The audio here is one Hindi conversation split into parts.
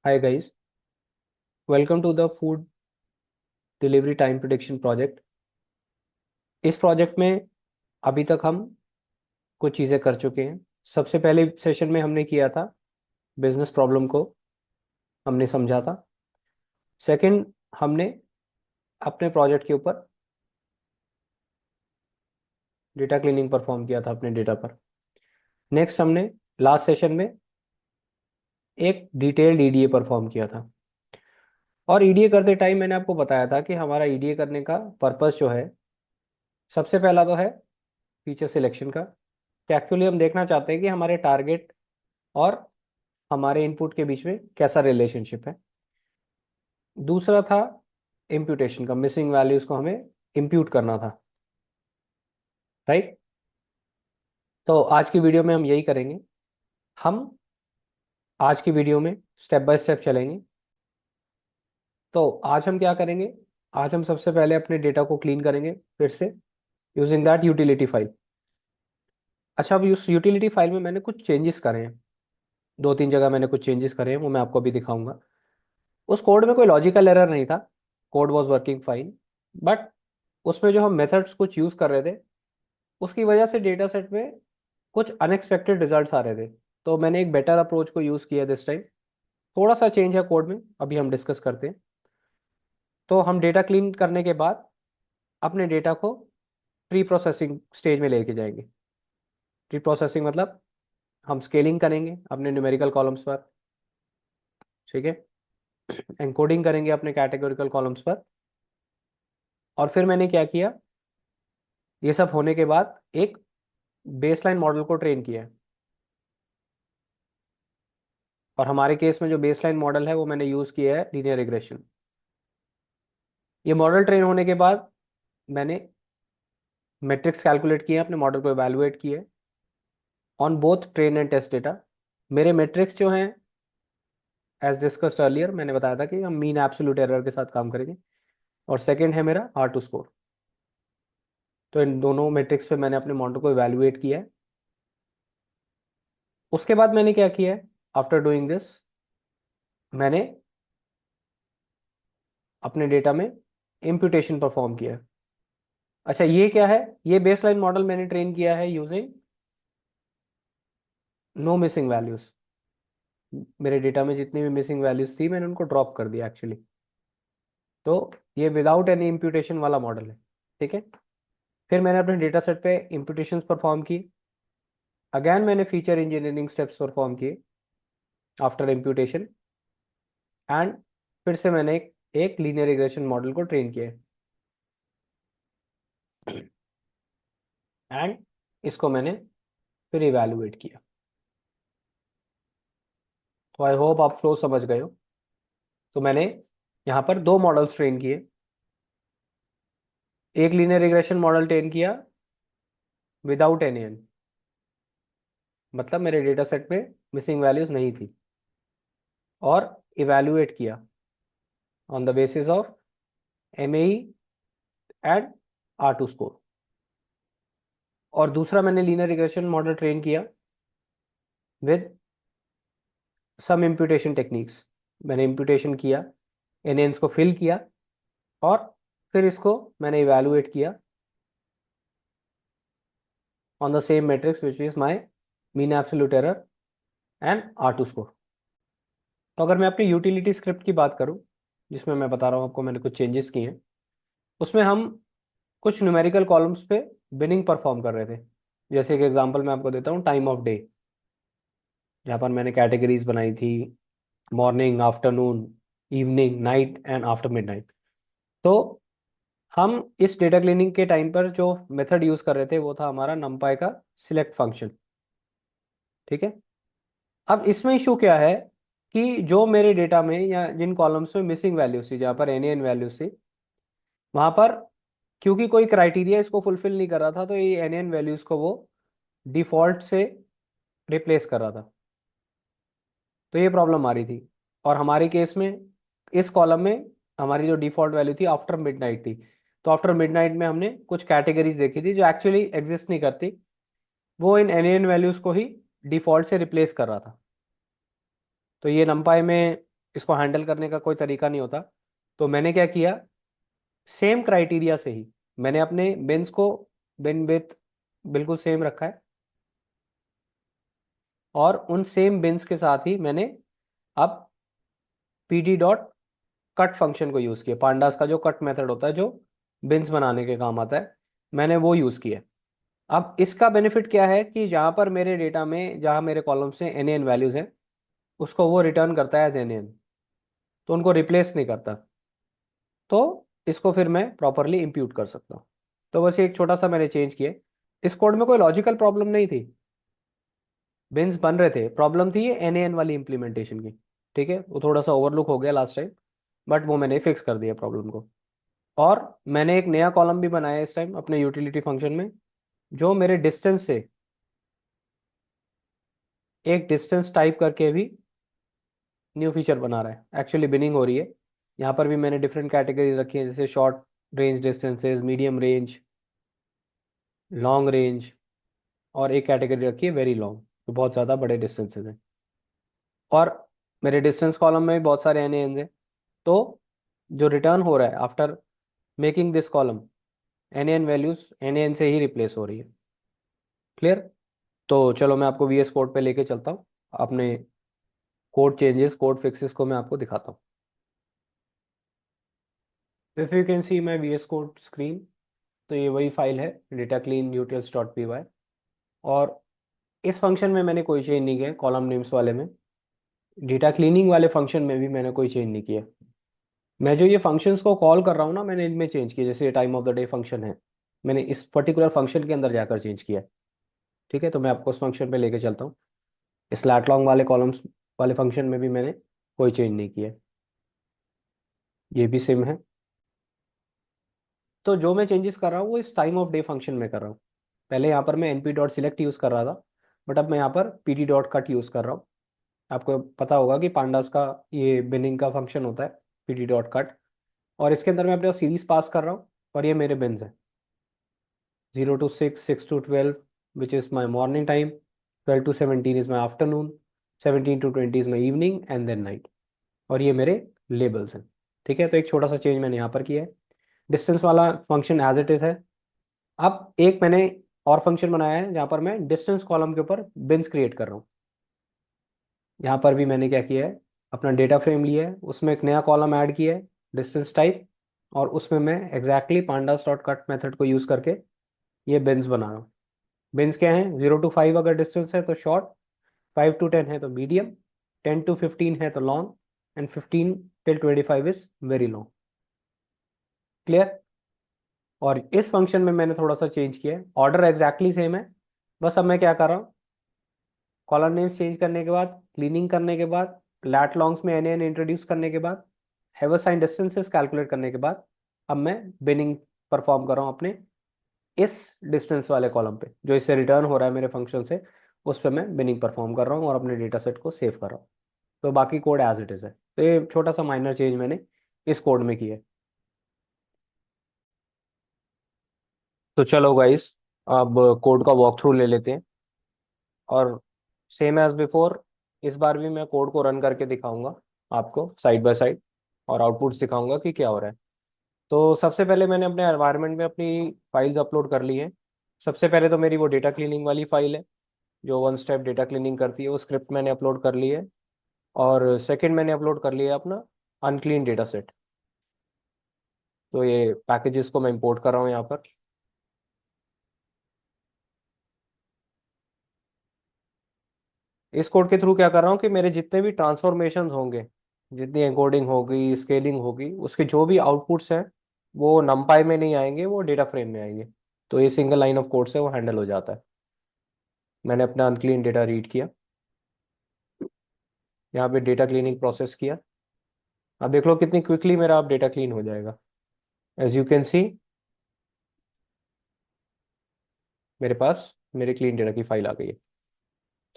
Hi guys, welcome to the food delivery time prediction project। इस प्रोजेक्ट में अभी तक हम कुछ चीज़ें कर चुके हैं। सबसे पहले सेशन में हमने किया था बिजनेस प्रॉब्लम को हमने समझा था। सेकंड, हमने अपने प्रोजेक्ट के ऊपर डेटा क्लीनिंग परफॉर्म किया था अपने डेटा पर। नेक्स्ट, हमने लास्ट सेशन में एक डिटेल्ड ईडीए परफॉर्म किया था। और ईडीए करते टाइम मैंने आपको बताया था कि हमारा ईडीए करने का पर्पस जो है, सबसे पहला तो है फीचर सिलेक्शन का, कि एक्चुअली हम देखना चाहते हैं कि हमारे टारगेट और हमारे इनपुट के बीच में कैसा रिलेशनशिप है। दूसरा था इम्प्यूटेशन का, मिसिंग वैल्यूज को हमें इम्प्यूट करना था, राइट। तो आज की वीडियो में हम यही करेंगे। हम आज की वीडियो में स्टेप बाय स्टेप चलेंगे। तो आज हम क्या करेंगे, आज हम सबसे पहले अपने डेटा को क्लीन करेंगे फिर से यूजिंग दैट यूटिलिटी फाइल। अच्छा, अब उस यूटिलिटी फाइल में मैंने कुछ चेंजेस करे हैं। दो तीन जगह मैंने कुछ चेंजेस करे हैं, वो मैं आपको अभी दिखाऊंगा। उस कोड में कोई लॉजिकल एरर नहीं था, code was working fine. But उसमें जो हम मेथड्स कुछ यूज़ कर रहे थे, उसकी वजह से डेटा सेट में कुछ अनएक्सपेक्टेड रिजल्ट्स आ रहे थे। तो मैंने एक बेटर अप्रोच को यूज़ किया दिस टाइम। थोड़ा सा चेंज है कोड में, अभी हम डिस्कस करते हैं। तो हम डेटा क्लीन करने के बाद अपने डेटा को प्री प्रोसेसिंग स्टेज में लेके जाएंगे। प्री प्रोसेसिंग मतलब हम स्केलिंग करेंगे अपने न्यूमेरिकल कॉलम्स पर, ठीक है। एनकोडिंग करेंगे अपने कैटेगोरिकल कॉलम्स पर। और फिर मैंने क्या किया, ये सब होने के बाद एक बेसलाइन मॉडल को ट्रेन किया है। और हमारे केस में जो बेसलाइन मॉडल है वो मैंने यूज़ किया है लीनियर रिग्रेशन। ये मॉडल ट्रेन होने के बाद मैंने मैट्रिक्स कैलकुलेट किए, अपने मॉडल को एवेलुएट किए on both train and test data. मेरे मैट्रिक्स जो हैं, एज डिस्कस्ड अर्लियर, मैंने बताया था कि हम मीन एब्सोल्यूट एरर के साथ काम करेंगे। और सेकंड है मेरा आर टू स्कोर। तो इन दोनों मैट्रिक्स पे मैंने अपने मॉडल को एवेलुएट किया है। उसके बाद मैंने क्या किया है, आफ्टर डूइंग दिस, मैंने अपने डेटा में इम्प्यूटेशन परफॉर्म किया है। अच्छा, ये क्या है, ये बेसलाइन मॉडल मैंने ट्रेन किया है यूजिंग नो मिसिंग वैल्यूज। मेरे डेटा में जितनी भी मिसिंग वैल्यूज थी मैंने उनको ड्रॉप कर दिया एक्चुअली। तो ये विदाउट एनी इम्प्यूटेशन वाला मॉडल है, ठीक है। फिर मैंने अपने डेटा सेट पे इम्प्यूटेशंस परफॉर्म की। अगेन मैंने फीचर इंजीनियरिंग स्टेप्स परफॉर्म किए आफ्टर इम्प्यूटेशन। एंड फिर से मैंने एक लीनियर रिग्रेशन मॉडल को ट्रेन किया। एंड इसको मैंने फिर इवेलुएट किया। तो आई होप आप फ्लो समझ गए हो। तो मैंने यहाँ पर दो मॉडल्स ट्रेन किए। एक लीनियर रिग्रेशन मॉडल ट्रेन किया विदाउट एन, मतलब मेरे डेटा सेट में मिसिंग वैल्यूज नहीं थी। और इवेलुएट किया on the basis of MAE and R two score. और दूसरा मैंने लीनियर रिग्रेशन मॉडल ट्रेन किया विद सम इम्प्यूटेशन टेक्निक्स। मैंने इम्प्यूटेशन किया, एनएन्स को फिल किया, और फिर इसको मैंने इवेलुएट किया on the same metrics which is my mean absolute error and R two score. तो अगर मैं अपनी यूटिलिटी स्क्रिप्ट की बात करूं, जिसमें मैं बता रहा हूं आपको मैंने कुछ चेंजेस किए हैं, उसमें हम कुछ न्यूमेरिकल कॉलम्स पे बिनिंग परफॉर्म कर रहे थे। जैसे एक एग्जांपल मैं आपको देता हूँ, टाइम ऑफ डे, जहाँ पर मैंने कैटेगरीज बनाई थी, morning, afternoon, evening, night and after midnight. तो हम इस डेटा क्लीनिंग के टाइम पर जो मेथड यूज कर रहे थे वो था हमारा नंपाई का सिलेक्ट फंक्शन, ठीक है। अब इसमें इशू क्या है कि जो मेरे डेटा में या जिन कॉलम्स में मिसिंग वैल्यूज थी, जहाँ पर एन वैल्यूज थी, वहां पर क्योंकि कोई क्राइटेरिया इसको फुलफिल नहीं कर रहा था, तो ये एन वैल्यूज को वो डिफॉल्ट से रिप्लेस कर रहा था। तो ये प्रॉब्लम आ रही थी। और हमारे केस में इस कॉलम में हमारी जो डिफॉल्ट वैल्यू थी आफ्टर मिडनाइट थी। तो आफ्टर मिडनाइट में हमने कुछ कैटेगरीज देखी थी जो एक्चुअली एग्जिस्ट नहीं करती, वो इन एन वैल्यूज को ही डिफॉल्ट से रिप्लेस कर रहा था। तो ये नंपाई में इसको हैंडल करने का कोई तरीका नहीं होता। तो मैंने क्या किया, सेम क्राइटेरिया से ही मैंने अपने बिन्स को बिन विथ बिल्कुल सेम रखा है, और उन सेम बिन्स के साथ ही मैंने अब पीडी डॉट कट फंक्शन को यूज़ किया। पांडास का जो कट मेथड होता है जो बिन्स बनाने के काम आता है, मैंने वो यूज़ किया। अब इसका बेनिफिट क्या है कि जहाँ पर मेरे डेटा में, जहाँ मेरे कॉलम्स में एन एन वैल्यूज़ हैं, उसको वो रिटर्न करता है एज एन एन, तो उनको रिप्लेस नहीं करता। तो इसको फिर मैं प्रॉपरली इंप्यूट कर सकता हूँ। तो बस ये एक छोटा सा मैंने चेंज किया। इस कोड में कोई लॉजिकल प्रॉब्लम नहीं थी, बिन्स बन रहे थे, प्रॉब्लम थी ये एन एन वाली इंप्लीमेंटेशन की। ठीक है, वो थोड़ा सा ओवरलुक हो गया लास्ट टाइम, बट वो मैंने फिक्स कर दिया प्रॉब्लम को। और मैंने एक नया कॉलम भी बनाया इस टाइम अपने यूटिलिटी फंक्शन में, जो मेरे डिस्टेंस से एक डिस्टेंस टाइप करके भी न्यू फीचर बना रहा है। एक्चुअली बिनिंग हो रही है। यहाँ पर भी मैंने डिफरेंट कैटेगरीज रखी हैं, जैसे short range distances, medium range, long range, और एक कैटेगरी रखी है वेरी लॉन्ग, जो बहुत ज़्यादा बड़े डिस्टेंसेज हैं। और मेरे डिस्टेंस कॉलम में भी बहुत सारे एन एन हैं। तो जो रिटर्न हो रहा है after making this column, N N values N N से ही रिप्लेस हो रही है। क्लियर? तो चलो मैं आपको वीएस कोड पे लेके चलता हूँ, अपने कोड चेंजेस, कोड फिक्सेस को मैं आपको दिखाता हूँ। If you can see my VS code screen, तो ये वही फाइल है, data clean utils dot P Y. और इस फंक्शन में मैंने कोई चेंज नहीं किया, कॉलम नेम्स वाले में। डेटा क्लीनिंग वाले फंक्शन में भी मैंने कोई चेंज नहीं किया। मैं जो ये फंक्शंस को कॉल कर रहा हूँ ना, मैंने इनमें चेंज किया। जैसे time of the day function है, मैंने इस पर्टिकुलर फंक्शन के अंदर जाकर चेंज किया। ठीक है, तो मैं आपको उस फंक्शन पे लेके चलता हूँ। इस लैट लॉन्ग वाले कॉलम्स वाले फंक्शन में भी मैंने कोई चेंज नहीं किया, ये भी सेम है। तो जो मैं चेंजेस कर रहा हूँ वो इस टाइम ऑफ डे फंक्शन में कर रहा हूँ। पहले यहाँ पर मैं np डॉट सिलेक्ट यूज़ कर रहा था, बट अब मैं यहाँ पर pd डॉट कट यूज़ कर रहा हूँ। आपको पता होगा कि पांडास का ये बिनिंग का फंक्शन होता है pd डॉट कट, और इसके अंदर मैं अपने सीरीज पास कर रहा हूँ, और ये मेरे बिन्स हैं। 0 to 6, 6 to 12, which is my morning time. 12 to 17 is my afternoon. 17 to 20 is my evening and then night. और ये मेरे लेबल्स हैं। ठीक है, तो एक छोटा सा चेंज मैंने यहाँ पर किया है। डिस्टेंस वाला फंक्शन एज इट इज़ है। अब एक मैंने और फंक्शन बनाया है जहाँ पर मैं डिस्टेंस कॉलम के ऊपर बिन्स क्रिएट कर रहा हूँ। यहाँ पर भी मैंने क्या किया है, अपना डेटा फ्रेम लिया है, उसमें एक नया कॉलम ऐड किया है, डिस्टेंस टाइप। और उसमें मैं exactly pandas dot cut method को यूज़ करके ये बिन्स बना रहा हूँ। बिन्स क्या हैं, 0 to 5 अगर डिस्टेंस है तो शॉर्ट, 5 to 10 है तो मीडियम, 10 to 15 है तो long, and 15 till 25 is very long. Clear? और इस फंक्शन में मैंने थोड़ा सा चेंज किया है, ऑर्डर एग्जैक्टली सेम है। बस अब मैं क्या कर रहा हूँ, कॉलम नेम्स चेंज करने के बाद, क्लीनिंग करने के बाद, लैट लॉन्ग्स में एन एन इंट्रोड्यूस करने के बाद, हैवर साइन डिस्टेंसेस कैलकुलेट करने के बाद, अब मैं बिनिंग परफॉर्म कर रहा हूँ अपने इस डिस्टेंस वाले कॉलम पे, जो इससे रिटर्न हो रहा है मेरे फंक्शन से। उस पर मैं बिनिंग परफॉर्म कर रहा हूँ और अपने डेटा सेट को सेव कर रहा हूँ। तो बाकी कोड एज इट इज़ है। तो ये छोटा सा माइनर चेंज मैंने इस कोड में किया है। तो चलो गाइस, अब कोड का वॉक थ्रू ले लेते हैं। और सेम एज बिफोर, इस बार भी मैं कोड को रन करके दिखाऊंगा आपको साइड बाय साइड, और आउटपुट्स दिखाऊंगा कि क्या हो रहा है। तो सबसे पहले मैंने अपने एनवायरनमेंट में अपनी फाइल्स अपलोड कर ली हैं। सबसे पहले तो मेरी वो डेटा क्लीनिंग वाली फाइल है, जो वन स्टेप डेटा क्लीनिंग करती है, वो स्क्रिप्ट मैंने अपलोड कर ली है। और सेकंड मैंने अपलोड कर लिया है अपना अनक्लीन डेटा सेट। तो ये पैकेजेस को मैं इंपोर्ट कर रहा हूँ यहाँ पर। इस कोड के थ्रू क्या कर रहा हूँ कि मेरे जितने भी ट्रांसफॉर्मेशंस होंगे, जितनी एन्कोडिंग होगी, स्केलिंग होगी, उसके जो भी आउटपुट्स हैं, वो नमपाई में नहीं आएंगे, वो डेटा फ्रेम में आएंगे। तो ये सिंगल लाइन ऑफ कोड से वो हैंडल हो जाता है। मैंने अपना अनक्लीन डेटा रीड किया, यहाँ पे डेटा क्लीनिंग प्रोसेस किया। अब देख लो कितनी क्विकली मेरा अब डेटा क्लीन हो जाएगा। एज यू कैन सी, मेरे पास मेरे क्लीन डेटा की फाइल आ गई है।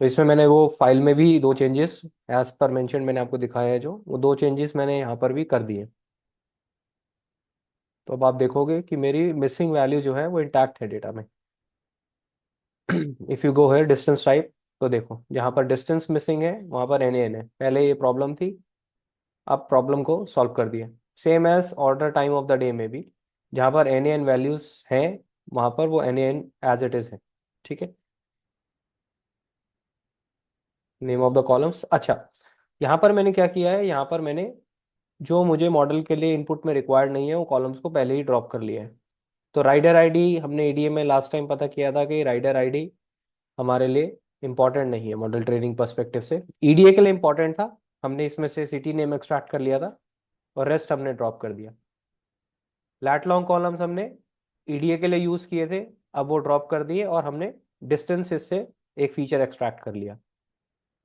तो इसमें मैंने वो फाइल में भी दो चेंजेस एज पर मेंशन मैंने आपको दिखाया है, जो वो दो चेंजेस मैंने यहाँ पर भी कर दिए। तो अब आप देखोगे कि मेरी मिसिंग वैल्यू जो है वो इंटैक्ट है डेटा में। इफ़ यू गो है डिस्टेंस टाइप, तो देखो जहाँ पर डिस्टेंस मिसिंग है वहाँ पर एन एन है। पहले ये प्रॉब्लम थी, अब प्रॉब्लम को सॉल्व कर दिया। Same as order time of the day में भी, जहाँ पर एन एन वैल्यूज हैं वहाँ पर वो N N as it is है। ठीक है, नेम ऑफ द कॉलम्स। अच्छा, यहाँ पर मैंने क्या किया है, यहाँ पर मैंने जो मुझे मॉडल के लिए इनपुट में रिक्वायर्ड नहीं है वो कॉलम्स को पहले ही ड्रॉप कर लिया है। तो राइडर आईडी हमने ईडीए में लास्ट टाइम पता किया था कि राइडर आईडी हमारे लिए इंपॉर्टेंट नहीं है मॉडल ट्रेनिंग पर्सपेक्टिव से। ईडीए के लिए इंपॉर्टेंट था, हमने इसमें से सिटी नेम एक्सट्रैक्ट कर लिया था और रेस्ट हमने ड्रॉप कर दिया। लैट लॉन्ग कॉलम्स हमने ईडीए के लिए यूज किए थे, अब वो ड्रॉप कर दिए और हमने डिस्टेंस से एक फीचर एक्सट्रैक्ट कर लिया।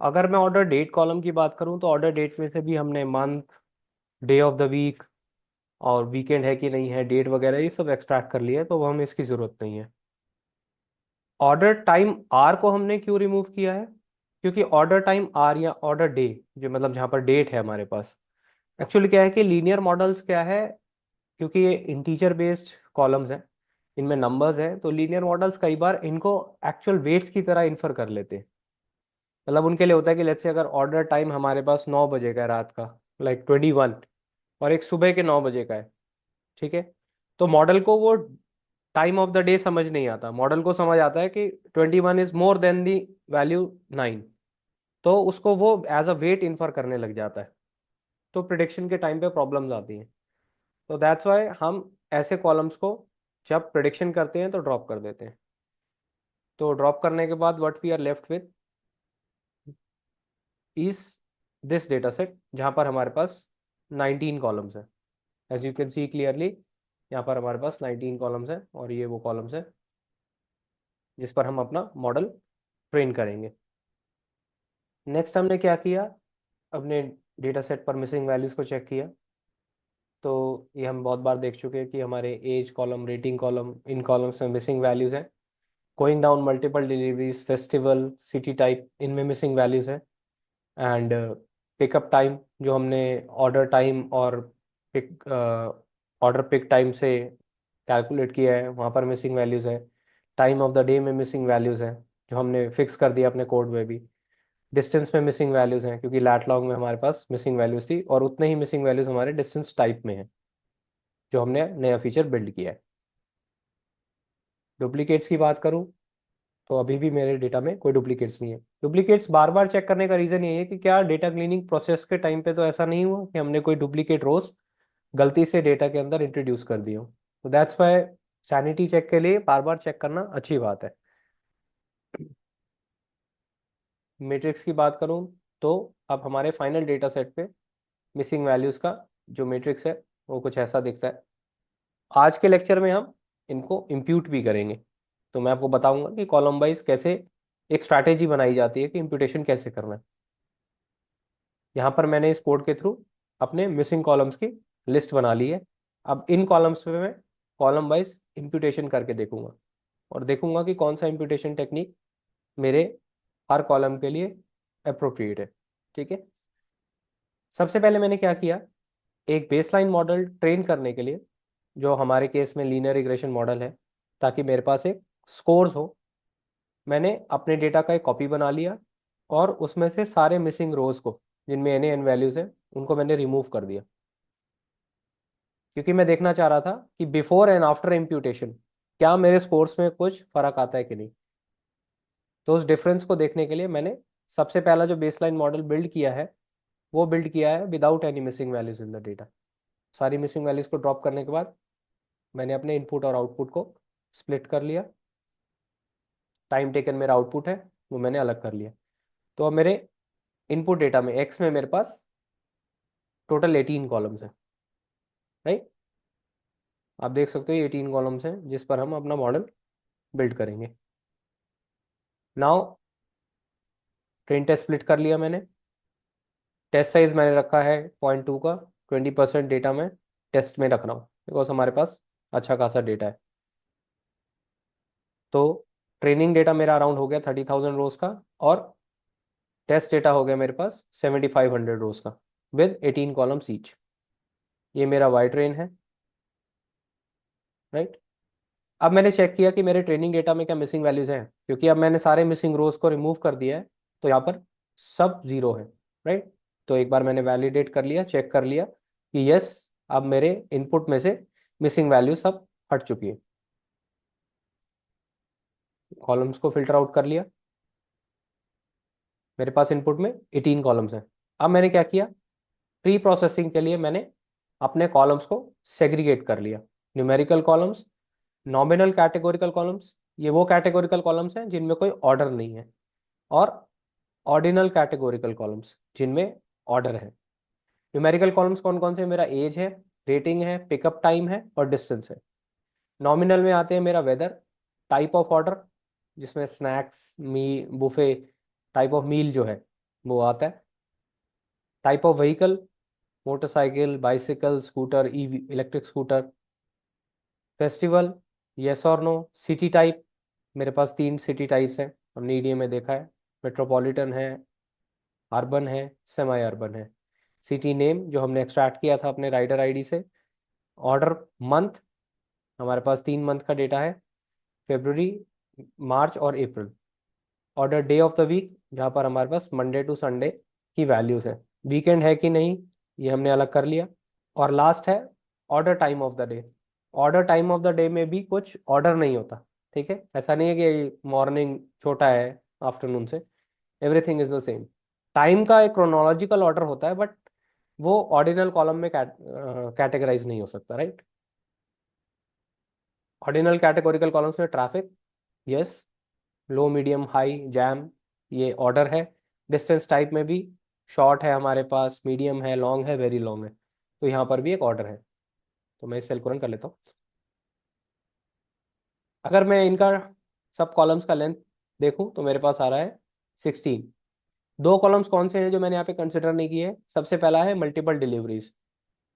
अगर मैं ऑर्डर डेट कॉलम की बात करूं तो ऑर्डर डेट में से भी हमने month, day of the week और वीकेंड है कि नहीं है, डेट वगैरह ये सब एक्सट्रैक्ट कर लिया है, तो वो हमें इसकी ज़रूरत नहीं है। ऑर्डर टाइम आर को हमने क्यों रिमूव किया है, क्योंकि ऑर्डर टाइम आर या ऑर्डर डे, जो मतलब जहाँ पर डेट है हमारे पास, एक्चुअली क्या है कि लीनियर मॉडल्स क्या है, क्योंकि ये इंटीजर बेस्ड कॉलम्स हैं, इनमें नंबर्स हैं, तो लीनियर मॉडल्स कई बार इनको एक्चुअल वेट्स की तरह इन्फर कर लेते हैं। मतलब उनके लिए होता है कि लेट्स से अगर ऑर्डर टाइम हमारे पास 9 बजे का है रात का, लाइक 21, और एक सुबह के 9 बजे का है, ठीक है, तो मॉडल को वो टाइम ऑफ द डे समझ नहीं आता, मॉडल को समझ आता है कि 21 is more than the value 9, तो उसको वो एज अ वेट इन्फर करने लग जाता है, तो प्रिडिक्शन के टाइम पे प्रॉब्लम्स आती हैं। तो दैट्स वाई हम ऐसे कॉलम्स को जब प्रिडिक्शन करते हैं तो ड्रॉप कर देते हैं। तो ड्रॉप करने के बाद what we are left with is this data set, जहाँ पर हमारे पास 19 कॉलम्स हैं। As you can see clearly, यहाँ पर हमारे पास 19 कॉलम्स हैं और ये वो कॉलम्स हैं जिस पर हम अपना मॉडल ट्रेन करेंगे। नेक्स्ट हमने क्या किया, अपने डेटा सेट पर मिसिंग वैल्यूज को चेक किया। तो ये हम बहुत बार देख चुके हैं कि हमारे एज कॉलम, रेटिंग कॉलम, इन कॉलम्स में मिसिंग वैल्यूज हैं। Going down multiple deliveries, festival, city type, इनमें मिसिंग वैल्यूज हैं। एंड पिकअप टाइम, जो हमने ऑर्डर टाइम और पिक ऑर्डर पिक टाइम से कैलकुलेट किया है, वहाँ पर मिसिंग वैल्यूज़ है। टाइम ऑफ द डे में मिसिंग वैल्यूज़ हैं जो हमने फिक्स कर दिया अपने कोड में भी। डिस्टेंस में मिसिंग वैल्यूज़ हैं क्योंकि लैट लॉन्ग में हमारे पास मिसिंग वैल्यूज़ थी, और उतने ही मिसिंग वैल्यूज़ हमारे डिस्टेंस टाइप में हैं जो हमने नया फीचर बिल्ड किया है। डुप्लीकेट्स की बात करूँ तो अभी भी मेरे डेटा में कोई डुप्लीकेट्स नहीं है। डुप्लीकेट्स बार बार चेक करने का रीज़न ये है कि क्या डेटा क्लीनिंग प्रोसेस के टाइम पे तो ऐसा नहीं हुआ कि हमने कोई डुप्लीकेट रोज गलती से डेटा के अंदर इंट्रोड्यूस कर दी हो। तो दैट्स वाई सैनिटी चेक के लिए बार बार चेक करना अच्छी बात है। मैट्रिक्स की बात करूं तो अब हमारे फाइनल डेटा सेट पे मिसिंग वैल्यूज़ का जो मैट्रिक्स है वो कुछ ऐसा दिखता है। आज के लेक्चर में हम इनको इम्प्यूट भी करेंगे, तो मैं आपको बताऊंगा कि कॉलम वाइज कैसे एक स्ट्रैटेजी बनाई जाती है कि इम्प्यूटेशन कैसे करना है। यहाँ पर मैंने इस कोड के थ्रू अपने मिसिंग कॉलम्स की लिस्ट बना ली है। अब इन कॉलम्स पे मैं कॉलम वाइज इम्प्यूटेशन करके देखूंगा और देखूंगा कि कौन सा इम्प्यूटेशन टेक्निक मेरे हर कॉलम के लिए अप्रोप्रिएट है। ठीक है, सबसे पहले मैंने क्या किया, एक बेसलाइन मॉडल ट्रेन करने के लिए, जो हमारे केस में लीनियर रिग्रेशन मॉडल है, ताकि मेरे पास एक स्कोर्स हो, मैंने अपने डेटा का एक कॉपी बना लिया और उसमें से सारे मिसिंग रोज को, जिनमें एन एन वैल्यूज है, उनको मैंने रिमूव कर दिया, क्योंकि मैं देखना चाह रहा था कि बिफोर एंड आफ्टर इम्प्यूटेशन क्या मेरे स्कोर्स में कुछ फर्क आता है कि नहीं। तो उस डिफरेंस को देखने के लिए मैंने सबसे पहला जो बेसलाइन मॉडल बिल्ड किया है वो बिल्ड किया है without any missing values in the data. सारी मिसिंग वैल्यूज को ड्रॉप करने के बाद मैंने अपने इनपुट और आउटपुट को स्प्लिट कर लिया। टाइम टेकन मेरा आउटपुट है वो मैंने अलग कर लिया। तो अब मेरे इनपुट डेटा में एक्स में मेरे पास टोटल 18 कॉलम्स हैं, राइट। आप देख सकते हो ये 18 कॉलम्स हैं जिस पर हम अपना मॉडल बिल्ड करेंगे। नाउ ट्रेन टेस्ट स्प्लिट कर लिया मैंने। टेस्ट साइज मैंने रखा है 0.2 का, 20% डेटा में टेस्ट में रख रहा हूँ बिकॉज हमारे पास अच्छा खासा डेटा है। तो ट्रेनिंग डेटा मेरा अराउंड हो गया 30,000 रोज का, और टेस्ट डेटा हो गया मेरे पास 7,500 रोज का विद 18 कॉलम्स ईच। ये मेरा वाई ट्रेन है, राइट। अब मैंने चेक किया कि मेरे ट्रेनिंग डेटा में क्या मिसिंग वैल्यूज हैं, क्योंकि अब मैंने सारे मिसिंग रोज को रिमूव कर दिया है, तो यहाँ पर सब जीरो है, राइट। तो एक बार मैंने वैलिडेट कर लिया, चेक कर लिया कि यस, अब मेरे इनपुट में से मिसिंग वैल्यू सब हट चुकी है। कॉलम्स को फिल्टर आउट कर लिया, मेरे पास इनपुट में 18 कॉलम्स हैं। अब मैंने क्या किया, प्री प्रोसेसिंग के लिए मैंने अपने कॉलम्स को सेग्रीगेट कर लिया। Numerical columns, nominal categorical columns, ये वो कैटेगोरिकल कॉलम्स हैं जिनमें कोई ऑर्डर नहीं है, और ऑर्डिनल कैटेगोरिकल कॉलम्स जिनमें ऑर्डर है। न्यूमेरिकल कॉलम्स कौन कौन से, मेरा एज है, रेटिंग है, पिकअप टाइम है और डिस्टेंस है। नॉमिनल में आते हैं मेरा वेदर, टाइप ऑफ ऑर्डर जिसमें snacks, me buffet type of meal जो है वो आता है। Type of vehicle, motorcycle, bicycle, scooter, EV electric scooter. Festival, yes और नो। सिटी टाइप, मेरे पास 3 सिटी टाइप्स हैं, हमने ईडीए में देखा है। मेट्रोपॉलिटन है, अर्बन है, सेमी अर्बन है। सिटी नेम जो हमने एक्सट्रैक्ट किया था अपने राइडर आईडी से। ऑर्डर मंथ, हमारे पास 3 मंथ का डेटा है, फेब्रुवरी, मार्च और April. Order day of the week, जहाँ पर हमारे पास मंडे टू संडे की वैल्यूज है। वीकेंड है कि नहीं, ये हमने अलग कर लिया। और लास्ट है order time of the day. Order time of the day में भी कुछ ऑर्डर नहीं होता, ठीक है। ऐसा नहीं है कि मॉर्निंग छोटा है आफ्टरनून से, everything is the same. Time का एक क्रोनोलॉजिकल ऑर्डर होता है, बट वो ऑर्डिनल कॉलम में कैटेगराइज नहीं हो सकता, राइट। ऑर्डिनल कैटेगोरिकल कॉलम्स में ट्रैफिक, यस, लो मीडियम हाई जैम, ये ऑर्डर है। डिस्टेंस टाइप में भी शॉर्ट है हमारे पास, मीडियम है, लॉन्ग है, वेरी लॉन्ग है, तो यहाँ पर भी एक ऑर्डर है। तो मैं इस सेल को रन कर लेता हूँ। अगर मैं इनका सब कॉलम्स का लेंथ देखूं तो मेरे पास आ रहा है 16। दो कॉलम्स कौन से हैं जो मैंने यहाँ पे कंसिडर नहीं किए हैं, सबसे पहला है मल्टीपल डिलीवरीज।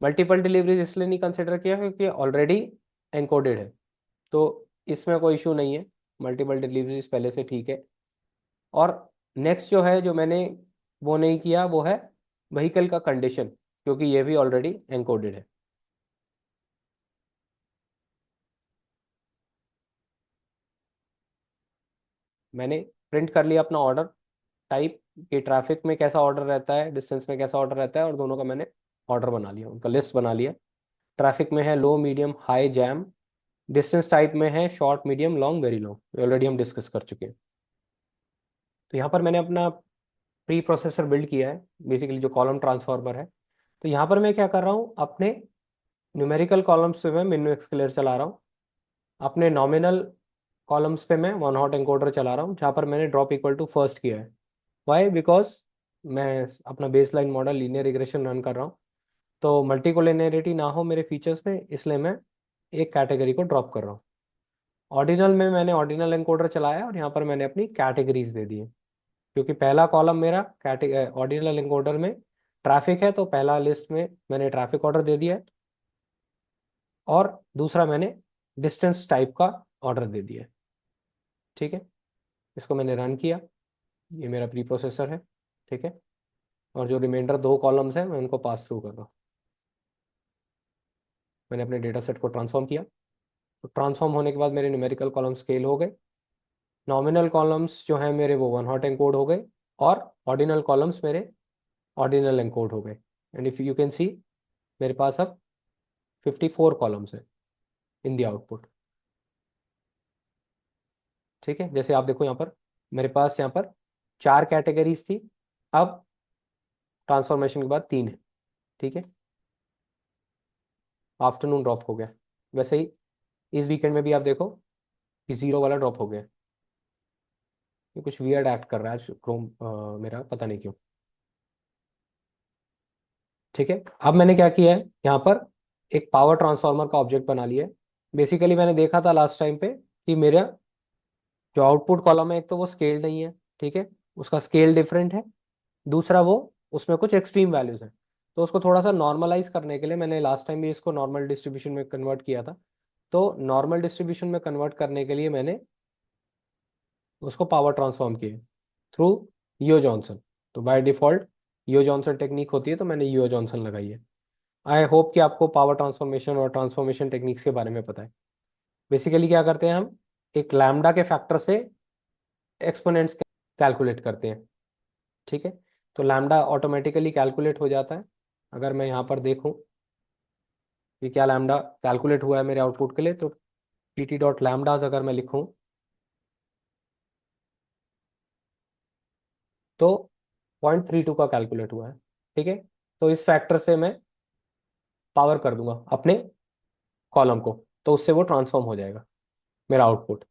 मल्टीपल डिलीवरीज इसलिए नहीं कंसिडर किया क्योंकि ऑलरेडी एनकोडेड है, तो इसमें कोई इशू नहीं है, मल्टीपल डिलीवरीज पहले से ठीक है। और नेक्स्ट जो है, जो मैंने वो नहीं किया, वो है व्हीकल का कंडीशन, क्योंकि ये भी ऑलरेडी एनकोडेड है। मैंने प्रिंट कर लिया अपना ऑर्डर टाइप, कि ट्रैफिक में कैसा ऑर्डर रहता है, डिस्टेंस में कैसा ऑर्डर रहता है, और दोनों का मैंने ऑर्डर बना लिया, उनका लिस्ट बना लिया। ट्रैफिक में है low medium high jam, distance type में है short medium long very long, already हम डिस्कस कर चुके हैं। तो यहाँ पर मैंने अपना प्री प्रोसेसर बिल्ड किया है, बेसिकली जो कॉलम ट्रांसफॉर्मर है। तो यहाँ पर मैं क्या कर रहा हूँ, अपने न्यूमेरिकल कॉलम्स पे मैं मिनू एक्सक्लेयर चला रहा हूँ, अपने नॉमिनल कॉलम्स पे मैं वन हॉट एनकोडर चला रहा हूँ, जहाँ पर मैंने ड्रॉप इक्वल टू फर्स्ट किया है। वाई, बिकॉज मैं अपना baseline model linear regression run कर रहा हूँ, तो मल्टीकोलिनियरिटी ना हो मेरे फीचर्स में, इसलिए मैं एक कैटेगरी को ड्रॉप कर रहा हूँ। ऑर्डिनल में मैंने ऑर्डिनल एनकोडर चलाया और यहाँ पर मैंने अपनी कैटेगरीज दे दी है, क्योंकि पहला कॉलम मेरा ऑर्डिनल एनकोडर में ट्रैफिक है, तो पहला लिस्ट में मैंने ट्रैफिक ऑर्डर दे दिया है, और दूसरा मैंने डिस्टेंस टाइप का ऑर्डर दे दिया है, ठीक है। इसको मैंने रन किया, ये मेरा प्री प्रोसेसर है, ठीक है। और जो रिमाइंडर 2 कॉलम्स हैं मैं उनको पास थ्रू कर रहा हूँ। मैंने अपने डेटा सेट को ट्रांसफॉर्म किया, तो ट्रांसफॉर्म होने के बाद मेरे न्यूमेरिकल कॉलम स्केल हो गए। नॉमिनल कॉलम्स जो हैं मेरे वो वन हॉट एनकोड हो गए, और ऑर्डिनल कॉलम्स मेरे ऑर्डिनल एनकोड हो गए। एंड इफ यू कैन सी, मेरे पास अब 54 कॉलम्स हैं इन दी आउटपुट, ठीक है। जैसे आप देखो यहाँ पर, मेरे पास यहाँ पर 4 कैटेगरीज थी, अब ट्रांसफॉर्मेशन के बाद 3 है, ठीक है। आफ्टरनून ड्रॉप हो गया, वैसे ही इस वीकेंड में भी आप देखो कि 0 वाला ड्रॉप हो गया। ये कुछ वियर्ड एक्ट कर रहा है क्रोम मेरा, पता नहीं क्यों, ठीक है। अब मैंने क्या किया है, यहाँ पर एक पावर ट्रांसफार्मर का ऑब्जेक्ट बना लिया है। बेसिकली मैंने देखा था लास्ट टाइम पे कि मेरा जो आउटपुट कॉलम है, एक तो वो स्केल नहीं है, ठीक है, उसका स्केल डिफरेंट है। दूसरा वो, उसमें कुछ एक्सट्रीम वैल्यूज हैं, तो उसको थोड़ा सा नॉर्मलाइज करने के लिए मैंने लास्ट टाइम भी इसको नॉर्मल डिस्ट्रीब्यूशन में कन्वर्ट किया था। तो नॉर्मल डिस्ट्रीब्यूशन में कन्वर्ट करने के लिए मैंने उसको पावर ट्रांसफॉर्म किया थ्रू यो जॉनसन। तो by default yo Johnson technique होती है, तो मैंने यो जॉनसन लगाई है। आई होप कि आपको पावर ट्रांसफॉर्मेशन और ट्रांसफॉर्मेशन टेक्निक्स के बारे में पता है। बेसिकली क्या करते हैं हम, एक लैम्डा के फैक्टर से एक्सपोनेंट्स कैलकुलेट करते हैं, ठीक है। तो लैम्डा ऑटोमेटिकली कैलकुलेट हो जाता है। अगर मैं यहाँ पर देखूँ कि क्या लैम्डा कैलकुलेट हुआ है मेरे आउटपुट के लिए, तो पी टी डॉट लैम्डाज अगर मैं लिखूँ तो 0.32 का कैलकुलेट हुआ है। ठीक है, तो इस फैक्टर से मैं पावर कर दूंगा अपने कॉलम को, तो उससे वो ट्रांसफॉर्म हो जाएगा मेरा आउटपुट।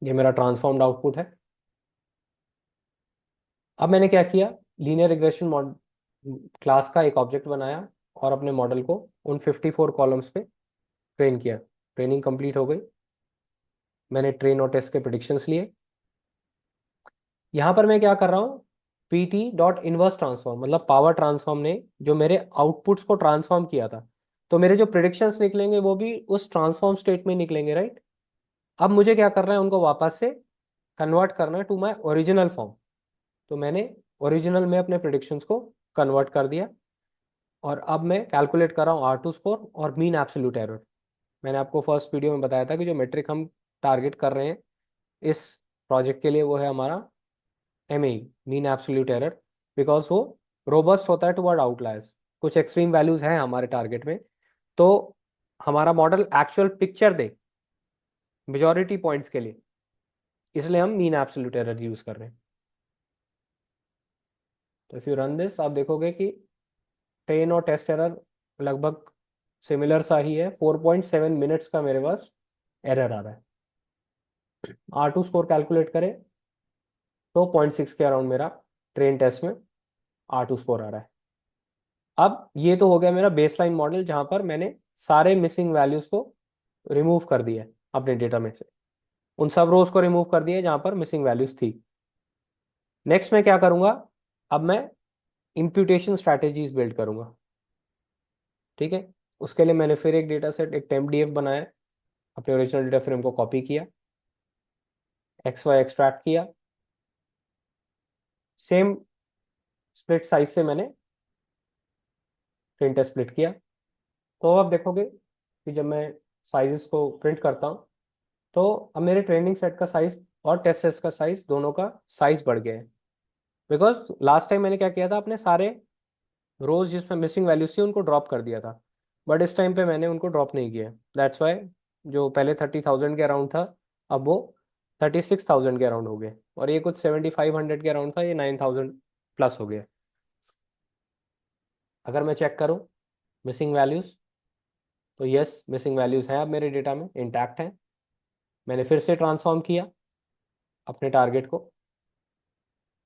ये मेरा ट्रांसफॉर्म्ड आउटपुट है। अब मैंने क्या किया, लीनियर रिग्रेशन क्लास का एक ऑब्जेक्ट बनाया और अपने मॉडल को उन 54 कॉलम्स पे ट्रेन किया। ट्रेनिंग कंप्लीट हो गई। मैंने ट्रेन और टेस्ट के प्रिडिक्शंस लिए। यहाँ पर मैं क्या कर रहा हूँ, P T dot inverse transform, मतलब पावर ट्रांसफॉर्म ने जो मेरे आउटपुट्स को ट्रांसफॉर्म किया था, तो मेरे जो प्रिडिक्शंस निकलेंगे वो भी उस ट्रांसफॉर्म स्टेट में निकलेंगे, राइट। अब मुझे क्या करना है, उनको वापस से कन्वर्ट करना है टू माई ओरिजिनल फॉर्म। तो मैंने ओरिजिनल में अपने प्रिडिक्शंस को कन्वर्ट कर दिया। और अब मैं कैलकुलेट कर रहा हूँ R2 स्कोर और मीन एब्सोल्यूट एरर। मैंने आपको फर्स्ट वीडियो में बताया था कि जो मेट्रिक हम टारगेट कर रहे हैं इस प्रोजेक्ट के लिए वो है हमारा M A, mean absolute error, because वो रोबस्ट होता है टुवर्ड आउटलायर्स। कुछ एक्सट्रीम वैल्यूज हैं हमारे टारगेट में, तो हमारा मॉडल एक्चुअल पिक्चर दे मेजॉरिटी पॉइंट्स के लिए, इसलिए हम मीन एब्सोल्यूट एरर यूज कर रहे हैं। तो इफ यू रन दिस, आप देखोगे कि ट्रेन और टेस्ट एरर लगभग सिमिलर सा ही है। 4.7 मिनट्स का मेरे पास एरर आ रहा है। R2 स्कोर कैलकुलेट करें तो 0.6 के अराउंड मेरा ट्रेन टेस्ट में R2 स्कोर आ रहा है। अब ये तो हो गया मेरा बेसलाइन मॉडल, जहां पर मैंने सारे मिसिंग वैल्यूज को रिमूव कर दिया है अपने डेटा में से। उन सब रोज को रिमूव कर दिया जहां पर मिसिंग वैल्यूज थी। नेक्स्ट मैं क्या करूंगा, अब मैं इम्प्यूटेशन स्ट्रैटेजीज बिल्ड करूंगा। ठीक है, उसके लिए मैंने फिर एक डेटा सेट, एक टेम्प डीएफ बनाया, अपने ओरिजिनल डेटा फ्रेम को कॉपी किया, एक्स वाई एक्सट्रैक्ट किया, सेम स्प्लिट साइज से मैंने प्रिंट स्प्लिट किया। तो अब देखोगे कि जब मैं साइजेस को प्रिंट करता हूँ तो अब मेरे ट्रेनिंग सेट का साइज और टेस्ट सेट का साइज, दोनों का साइज बढ़ गया है। बिकॉज लास्ट टाइम मैंने क्या किया था, अपने सारे रोज जिसमें मिसिंग वैल्यूज थी उनको ड्रॉप कर दिया था, बट इस टाइम पे मैंने उनको ड्रॉप नहीं किया। दैट्स वाई जो पहले 30,000 के अराउंड था, अब वो 36,000 के अराउंड हो गए, और ये कुछ 7,500 के अराउंड था, ये 9,000 प्लस हो गया। अगर मैं चेक करूँ मिसिंग वैल्यूज, तो यस, मिसिंग वैल्यूज हैं अब मेरे डेटा में, इंटैक्ट हैं। मैंने फिर से ट्रांसफॉर्म किया अपने टारगेट को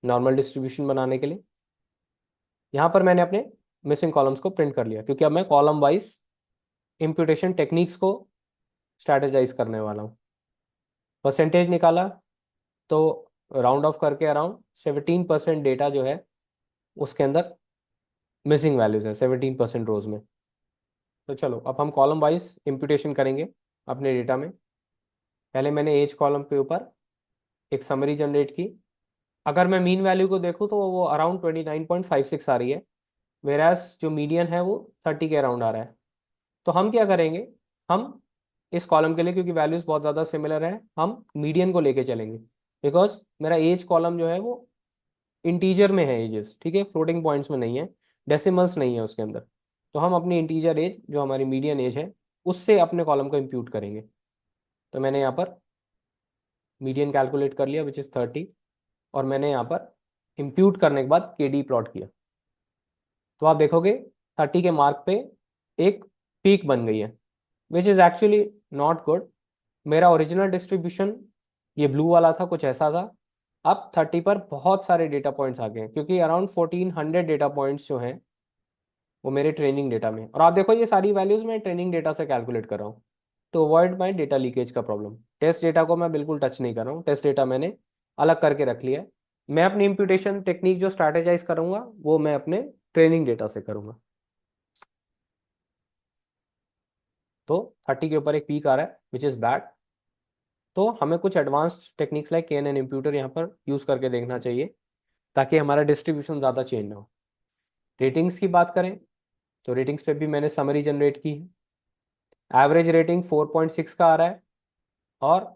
नॉर्मल डिस्ट्रीब्यूशन बनाने के लिए। यहाँ पर मैंने अपने मिसिंग कॉलम्स को प्रिंट कर लिया, क्योंकि अब मैं कॉलम वाइज इम्प्यूटेशन टेक्निक्स को स्ट्रैटेजाइज करने वाला हूँ। परसेंटेज निकाला तो राउंड ऑफ करके अराउंड 17% डेटा जो है उसके अंदर मिसिंग वैल्यूज है, 17% रोज में। तो चलो अब हम कॉलम वाइज इम्प्यूटेशन करेंगे अपने डेटा में। पहले मैंने एज कॉलम के ऊपर एक समरी जनरेट की। अगर मैं मीन वैल्यू को देखूँ तो वो अराउंड 29.56 आ रही है, वेराज जो मीडियन है वो 30 के अराउंड आ रहा है। तो हम क्या करेंगे, हम इस कॉलम के लिए, क्योंकि वैल्यूज बहुत ज़्यादा सिमिलर है, हम मीडियन को लेके चलेंगे। बिकॉज मेरा एज कॉलम जो है वो इंटीजर में है एजेस, ठीक है, फ्लोटिंग पॉइंट्स में नहीं है, डेसिमल्स नहीं है उसके अंदर। तो हम अपनी इंटीजर एज जो हमारी मीडियन एज है उससे अपने कॉलम को इम्प्यूट करेंगे। तो मैंने यहाँ पर मीडियन कैलकुलेट कर लिया विच इज़ 30, और मैंने यहाँ पर इम्प्यूट करने के बाद के डी प्लॉट किया। तो आप देखोगे 30 के मार्क पे एक पीक बन गई है, which is actually not good. मेरा ओरिजिनल डिस्ट्रीब्यूशन ये ब्लू वाला था, कुछ ऐसा था। अब 30 पर बहुत सारे डेटा पॉइंट्स आ गए हैं, क्योंकि अराउंड 1400 डेटा पॉइंट्स जो हैं वो मेरे ट्रेनिंग डेटा में, और आप देखो ये सारी वैल्यूज मैं ट्रेनिंग डेटा से कैलकुलेट कर रहा हूँ to avoid my data leakage का प्रॉब्लम। टेस्ट डेटा को मैं बिल्कुल टच नहीं कर रहा हूँ, टेस्ट डेटा मैंने अलग करके रख लिया है। मैं अपनी इम्प्यूटेशन टेक्निक जो स्ट्रैटेजाइज करूंगा वो मैं अपने ट्रेनिंग डेटा से करूंगा। तो 30 के ऊपर एक पीक आ रहा है विच इज़ बैड। तो हमें कुछ एडवांस्ड टेक्निक्स लाइक के एन एन इम्प्यूटर यहाँ पर यूज़ करके देखना चाहिए, ताकि हमारा डिस्ट्रीब्यूशन ज़्यादा चेंज ना हो। रेटिंग्स की बात करें तो रेटिंग्स पे भी मैंने समरी जनरेट की है। एवरेज रेटिंग 4.6 का आ रहा है और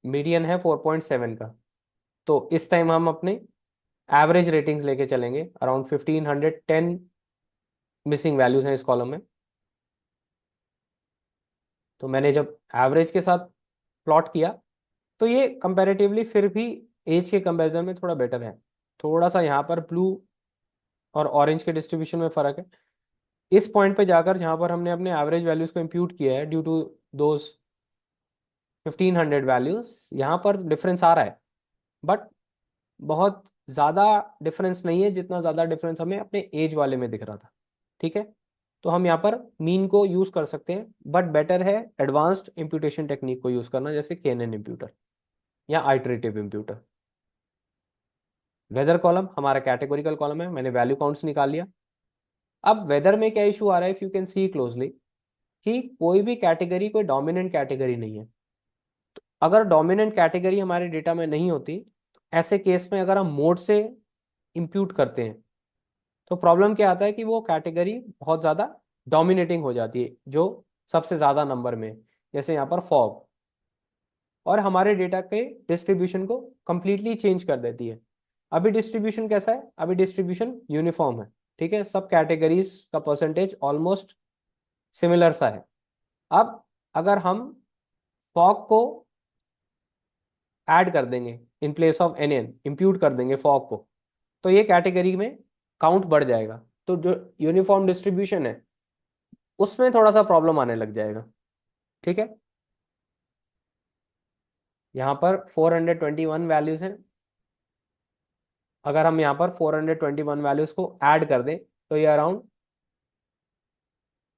मीडियन है 4.7 का। तो इस टाइम हम अपने एवरेज रेटिंग्स लेके चलेंगे, अराउंड 1510 मिसिंग वैल्यूज हैं इस कॉलम में। तो मैंने जब एवरेज के साथ प्लॉट किया तो ये कंपैरेटिवली फिर भी एज के कंपैरिजन में थोड़ा बेटर है। थोड़ा सा यहाँ पर ब्लू और ऑरेंज के डिस्ट्रीब्यूशन में फर्क है। इस पॉइंट पे जाकर जहाँ पर हमने अपने एवरेज वैल्यूज को इम्प्यूट किया है ड्यू टू दोज 1500 वैल्यूज, यहाँ पर डिफरेंस आ रहा है, बट बहुत ज़्यादा डिफरेंस नहीं है जितना ज़्यादा डिफरेंस हमें अपने एज वाले में दिख रहा था। ठीक है, तो हम यहाँ पर मीन को यूज़ कर सकते हैं, बट बेटर है एडवांस्ड इम्प्यूटेशन टेक्निक को यूज़ करना, जैसे केएनएन इम्प्यूटर या आइटरेटिव इम्प्यूटर। वेदर कॉलम हमारा कैटेगोरिकल कॉलम है, मैंने वैल्यू काउंट्स निकाल लिया। अब वेदर में क्या इशू आ रहा है, if you can C closely, कि कोई भी कैटेगरी कोई डोमिनेंट कैटेगरी नहीं है। अगर डोमिनेंट कैटेगरी हमारे डेटा में नहीं होती तो ऐसे केस में अगर हम मोड से इंप्यूट करते हैं तो प्रॉब्लम क्या आता है कि वो कैटेगरी बहुत ज़्यादा डोमिनेटिंग हो जाती है, जो सबसे ज़्यादा नंबर में, जैसे यहाँ पर फॉग, और हमारे डेटा के डिस्ट्रीब्यूशन को कंप्लीटली चेंज कर देती है। अभी डिस्ट्रीब्यूशन कैसा है, अभी डिस्ट्रीब्यूशन यूनिफॉर्म है। ठीक है, सब कैटेगरीज का परसेंटेज ऑलमोस्ट सिमिलर सा है। अब अगर हम फॉग को ऐड कर देंगे, in place of N N impute कर देंगे फॉग को, तो ये कैटेगरी में काउंट बढ़ जाएगा। तो जो यूनिफॉर्म डिस्ट्रीब्यूशन है उसमें थोड़ा सा प्रॉब्लम आने लग जाएगा। ठीक है, यहाँ पर 421 वैल्यूज हैं। अगर हम यहाँ पर 421 वैल्यूज को ऐड कर दें तो ये अराउंड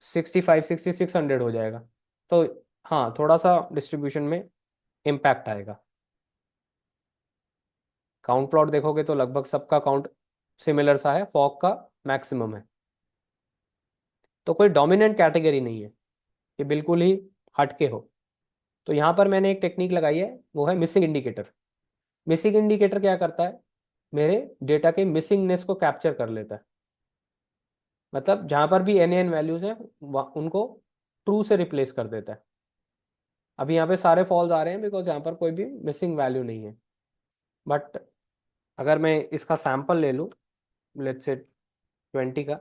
65-6600 हो जाएगा। तो हाँ, थोड़ा सा डिस्ट्रीब्यूशन में इम्पैक्ट आएगा। काउंट प्लॉट देखोगे तो लगभग सबका काउंट सिमिलर सा है, फॉग का मैक्सिमम है। तो कोई डोमिनेंट कैटेगरी नहीं है, ये बिल्कुल ही हटके हो। तो यहाँ पर मैंने एक टेक्निक लगाई है, वो है मिसिंग इंडिकेटर। मिसिंग इंडिकेटर क्या करता है, मेरे डेटा के मिसिंगनेस को कैप्चर कर लेता है। मतलब जहाँ पर भी एन एन वैल्यूज हैं उनको ट्रू से रिप्लेस कर देता है। अभी यहाँ पे सारे फॉल्स आ रहे हैं बिकॉज यहाँ पर कोई भी मिसिंग वैल्यू नहीं है। बट अगर मैं इसका सैंपल ले लूँ, लेट्स से 20 का,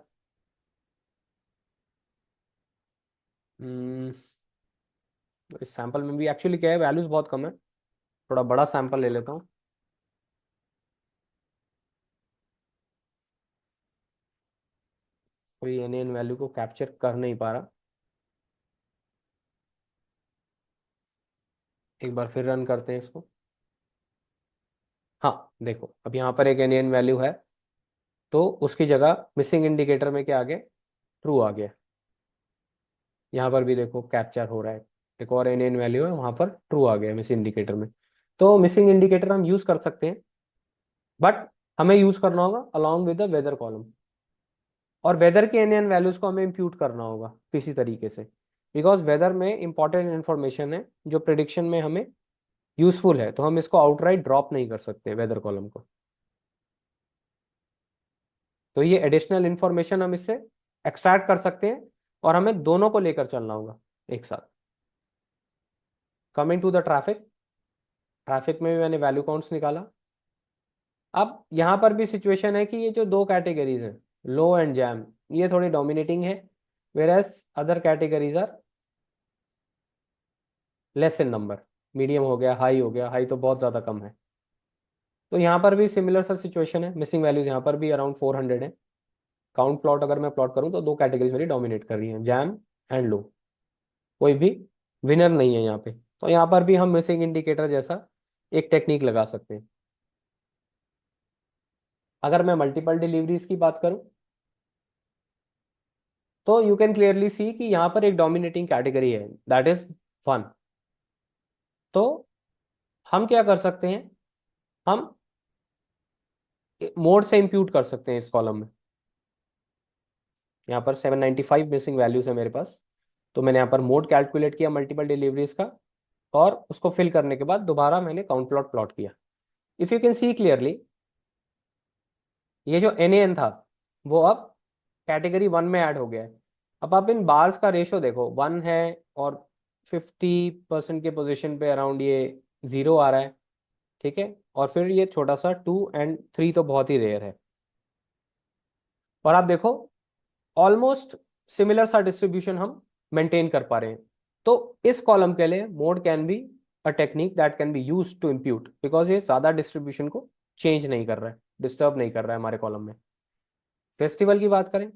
हम्म, तो इस सैंपल में भी एक्चुअली क्या है, वैल्यूज बहुत कम है। थोड़ा बड़ा सैंपल ले लेता हूँ। कोई एन एन वैल्यू को कैप्चर कर नहीं पा रहा। एक बार फिर रन करते हैं इसको। हाँ देखो, अब यहाँ पर एक एन एन वैल्यू है, तो उसकी जगह मिसिंग इंडिकेटर में क्या आ गया, ट्रू आ गया। यहाँ पर भी देखो कैप्चर हो रहा है, एक और एन एन वैल्यू है, वहाँ पर ट्रू आ गया मिसिंग इंडिकेटर में। तो मिसिंग इंडिकेटर हम यूज़ कर सकते हैं, बट हमें यूज़ करना होगा along with the weather column. और वेदर के एन एन वैल्यूज़ को हमें इम्प्यूट करना होगा किसी तरीके से, बिकॉज वेदर में इंपॉर्टेंट इन्फॉर्मेशन है जो प्रिडिक्शन में हमें यूजफुल है। तो हम इसको आउटराइट ड्रॉप नहीं कर सकते वेदर कॉलम को। तो ये एडिशनल इंफॉर्मेशन हम इससे एक्सट्रैक्ट कर सकते हैं, और हमें दोनों को लेकर चलना होगा एक साथ। Coming to the traffic, traffic में भी मैंने वैल्यू काउंट्स निकाला। अब यहाँ पर भी सिचुएशन है कि ये जो दो कैटेगरीज हैं, लो एंड जैम, ये थोड़ी डोमिनेटिंग है, whereas other categories are less in number. Medium हो गया, हाई हो गया, हाई तो बहुत ज़्यादा कम है। तो यहाँ पर भी सिमिलर सा सिचुएशन है, मिसिंग वैल्यूज यहाँ पर भी अराउंड 400 है। काउंट प्लॉट अगर मैं प्लॉट करूँ तो दो कैटेगरीज मेरी डोमिनेट कर रही हैं, जैम एंड लो। कोई भी विनर नहीं है यहाँ पे। तो यहाँ पर भी हम मिसिंग इंडिकेटर जैसा एक टेक्निक लगा सकते हैं। अगर मैं मल्टीपल डिलीवरीज की बात करूँ तो यू कैन क्लियरली सी कि यहाँ पर एक डोमिनेटिंग कैटेगरी है, दैट इज फन। तो हम क्या कर सकते हैं, हम मोड से इंप्यूट कर सकते हैं इस कॉलम में। यहाँ पर 795 मिसिंग वैल्यूज है मेरे पास। तो मैंने यहाँ पर मोड कैलकुलेट किया मल्टीपल डिलीवरीज का, और उसको फिल करने के बाद दोबारा मैंने काउंट प्लॉट प्लॉट किया। If you can see clearly, ये जो एन एन था वो अब कैटेगरी वन में ऐड हो गया है। अब आप इन बार्स का रेशो देखो, वन है, और 50% के पोजीशन पे अराउंड ये जीरो आ रहा है। ठीक है, और फिर ये छोटा सा 2 और 3 तो बहुत ही रेयर है। और आप देखो ऑलमोस्ट सिमिलर सा डिस्ट्रीब्यूशन हम मेंटेन कर पा रहे हैं। तो इस कॉलम के लिए mode can be a technique that can be use to impute, because ये ज्यादा डिस्ट्रीब्यूशन को चेंज नहीं कर रहा है, डिस्टर्ब नहीं कर रहा है हमारे कॉलम में। फेस्टिवल की बात करें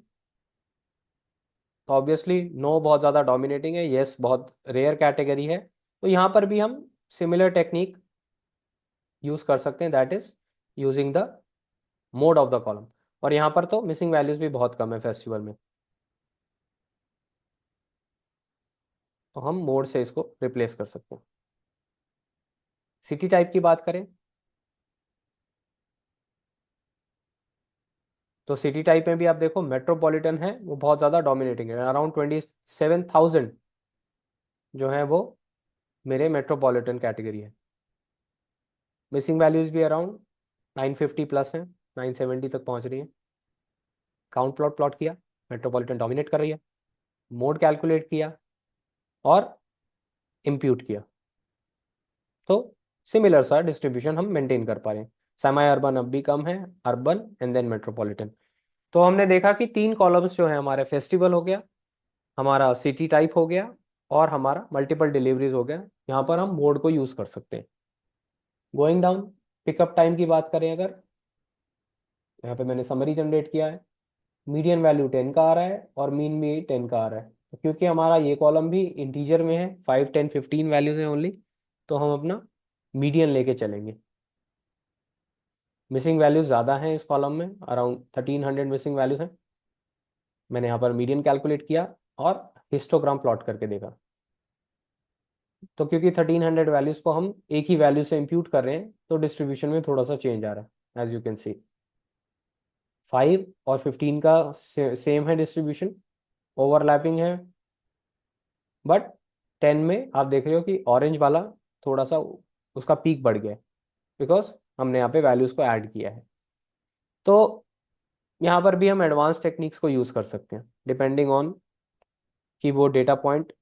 तो ऑब्वियसली नो बहुत ज़्यादा डोमिनेटिंग है, येस बहुत रेयर कैटेगरी है। तो यहाँ पर भी हम सिमिलर टेक्निक यूज कर सकते हैं, that is using the mode of the column. और यहाँ पर तो मिसिंग वैल्यूज भी बहुत कम है फेस्टिवल में, तो हम मोड से इसको रिप्लेस कर सकते हैं। सिटी टाइप की बात करें तो सिटी टाइप में भी आप देखो मेट्रोपॉलिटन है वो बहुत ज़्यादा डोमिनेटिंग है, अराउंड 27,000 जो है वो मेरे मेट्रोपॉलिटन कैटेगरी है। मिसिंग वैल्यूज भी अराउंड 950 प्लस है, 970 तक पहुंच रही है। काउंट प्लॉट प्लॉट किया, मेट्रोपॉलिटन डोमिनेट कर रही है। मोड कैलकुलेट किया और इम्प्यूट किया, तो सिमिलर सा डिस्ट्रीब्यूशन हम मेंटेन कर पा रहे हैं। सेमी अर्बन अब भी कम है, अर्बन एंड देन मेट्रोपॉलिटन। तो हमने देखा कि 3 कॉलम्स जो है हमारे फेस्टिवल हो गया, हमारा सिटी टाइप हो गया और हमारा मल्टीपल डिलीवरीज हो गया। यहाँ पर हम मोड को यूज कर सकते हैं। गोइंग डाउन, पिकअप टाइम की बात करें अगर, यहाँ पे मैंने समरी जनरेट किया है। मीडियन वैल्यू 10 का आ रहा है और मीन भी 10 का आ रहा है, तो क्योंकि हमारा ये कॉलम भी इंटीजर में है, 5 10 15 वैल्यूज हैं ओनली, तो हम अपना मीडियन लेके चलेंगे। मिसिंग वैल्यूज ज़्यादा हैं इस कॉलम में, अराउंड 1300 मिसिंग वैल्यूज हैं। मैंने यहाँ पर मीडियन कैलकुलेट किया और हिस्टोग्राम प्लॉट करके देखा, तो क्योंकि 1300 वैल्यूज को हम एक ही वैल्यू से इंप्यूट कर रहे हैं तो डिस्ट्रीब्यूशन में थोड़ा सा चेंज आ रहा है, एज यू कैन सी। 5 और 15 का सेम है डिस्ट्रीब्यूशन, ओवरलैपिंग है, बट 10 में आप देख रहे हो कि ऑरेंज वाला थोड़ा सा उसका पीक बढ़ गया है, बिकॉज हमने यहाँ पे वैल्यूज को ऐड किया है। तो यहाँ पर भी हम एडवांस टेक्निक्स को यूज कर सकते हैं, डिपेंडिंग ऑन कि वो डेटा पॉइंट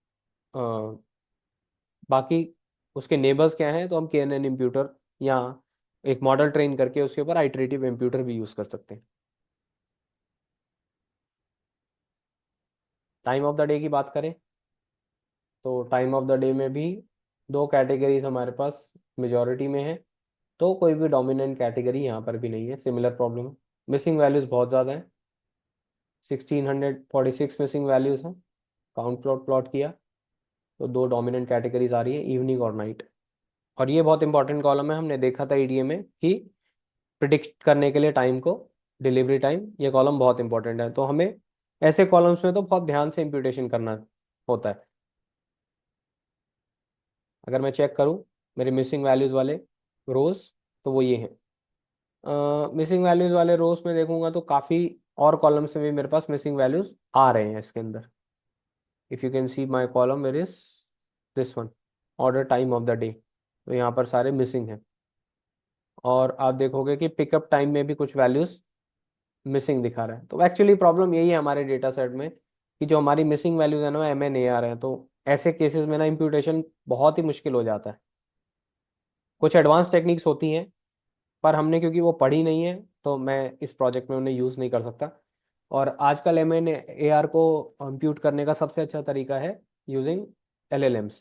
बाकी उसके नेबर्स क्या हैं, तो हम KNN इम्प्यूटर या एक मॉडल ट्रेन करके उसके ऊपर आइटरेटिव इम्प्यूटर भी यूज कर सकते हैं। टाइम ऑफ द डे की बात करें तो टाइम ऑफ द डे में भी 2 कैटेगरीज हमारे पास मेजॉरिटी में है, तो कोई भी डोमिनेंट कैटेगरी यहाँ पर भी नहीं है, सिमिलर प्रॉब्लम है। मिसिंग वैल्यूज बहुत ज़्यादा है, 1646 मिसिंग वैल्यूज हैं। काउंट प्लॉट प्लॉट किया तो 2 डोमिनेंट कैटेगरीज आ रही है, इवनिंग और नाइट। और ये बहुत इंपॉर्टेंट कॉलम है, हमने देखा था EDA में कि प्रिडिक्ट करने के लिए टाइम को, डिलीवरी टाइम, ये कॉलम बहुत इंपॉर्टेंट है। तो हमें ऐसे कॉलम्स में तो बहुत ध्यान से इम्प्यूटेशन करना होता है। अगर मैं चेक करूँ मेरे मिसिंग वैल्यूज़ वाले रोज, तो वो ये हैं। मिसिंग वैल्यूज़ वाले रोज में देखूंगा तो काफ़ी और कॉलम्स में भी मेरे पास मिसिंग वैल्यूज़ आ रहे हैं इसके अंदर। If you can see my column where is this one, order time of the day, तो यहाँ पर सारे मिसिंग हैं। और आप देखोगे कि पिकअप टाइम में भी कुछ वैल्यूज़ मिसिंग दिखा रहा है। तो एक्चुअली प्रॉब्लम यही है हमारे डेटा सेट में कि जो हमारी मिसिंग वैल्यूज है ना वो MNAR है, तो ऐसे केसेस में ना इम्प्यूटेशन बहुत ही मुश्किल हो जाता है। कुछ एडवांस टेक्निक्स होती हैं पर हमने क्योंकि वो पढ़ी नहीं है, तो मैं इस प्रोजेक्ट में उन्हें यूज़ नहीं कर सकता। और आजकल MNAR को कंप्यूट करने का सबसे अच्छा तरीका है यूजिंग LLMs।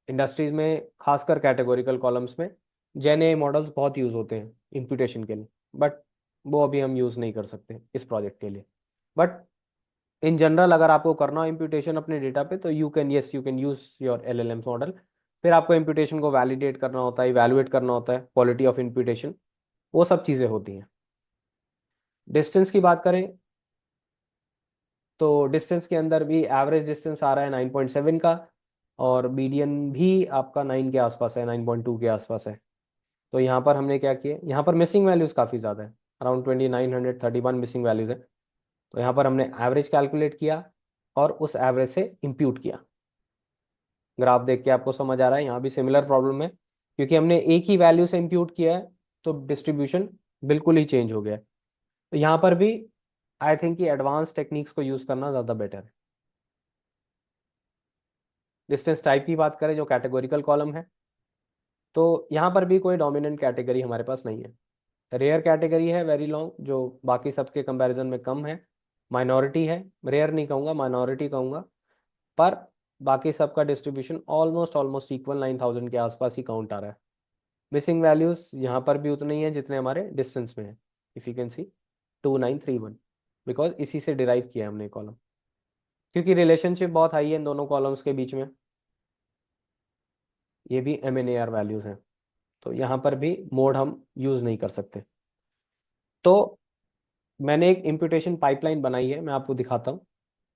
इंडस्ट्रीज में खासकर कैटेगोरिकल कॉलम्स में जेन मॉडल्स बहुत यूज़ होते हैं इम्प्यूटेशन के लिए, बट वो अभी हम यूज़ नहीं कर सकते इस प्रोजेक्ट के लिए। बट इन जनरल अगर आपको करना हो इम्प्यूटेशन अपने डेटा पे, तो you can use your LLMs model. फिर आपको इम्प्यूटेशन को वैलिडेट करना होता है, इवैल्यूएट करना होता है, क्वालिटी ऑफ इम्प्यूटेशन, वो सब चीज़ें होती हैं। डिस्टेंस की बात करें तो डिस्टेंस के अंदर भी एवरेज डिस्टेंस आ रहा है 9.7 का, और मीडियन भी आपका 9 के आसपास है, 9.2 के आसपास है। तो यहाँ पर हमने क्या किया, यहाँ पर मिसिंग वैल्यूज़ काफ़ी ज़्यादा है, अराउंड 2931 मिसिंग वैल्यूज़ है। तो यहाँ पर हमने एवरेज कैलकुलेट किया और उस एवरेज से इम्प्यूट किया। ग्राफ देख के आपको समझ आ रहा है यहाँ भी सिमिलर प्रॉब्लम है, क्योंकि हमने एक ही वैल्यू से इम्प्यूट किया है तो डिस्ट्रीब्यूशन बिल्कुल ही चेंज हो गया है। तो यहाँ पर भी आई थिंक कि एडवांस टेक्निक्स को यूज़ करना ज़्यादा बेटर है। डिस्टेंस टाइप की बात करें जो कैटेगोरिकल कॉलम है, तो यहाँ पर भी कोई डोमिनेंट कैटेगरी हमारे पास नहीं है। रेयर कैटेगरी है वेरी लॉन्ग, जो बाकी सबके कंपैरिजन में कम है। माइनॉरिटी है, रेयर नहीं कहूँगा, माइनॉरिटी कहूँगा। पर बाकी सबका डिस्ट्रीब्यूशन ऑलमोस्ट ऑलमोस्ट इक्वल 9,000 के आसपास ही काउंट आ रहा है। मिसिंग वैल्यूज यहाँ पर भी उतने ही हैं जितने हमारे डिस्टेंस में है। If you can C 2931, because इसी से डिराइव किया है हमने कॉलम, क्योंकि रिलेशनशिप बहुत हाई है इन दोनों कॉलम्स के बीच में। ये भी MNAR वैल्यूज हैं, तो यहाँ पर भी मोड हम यूज़ नहीं कर सकते। तो मैंने एक इम्प्यूटेशन पाइपलाइन बनाई है, मैं आपको दिखाता हूँ।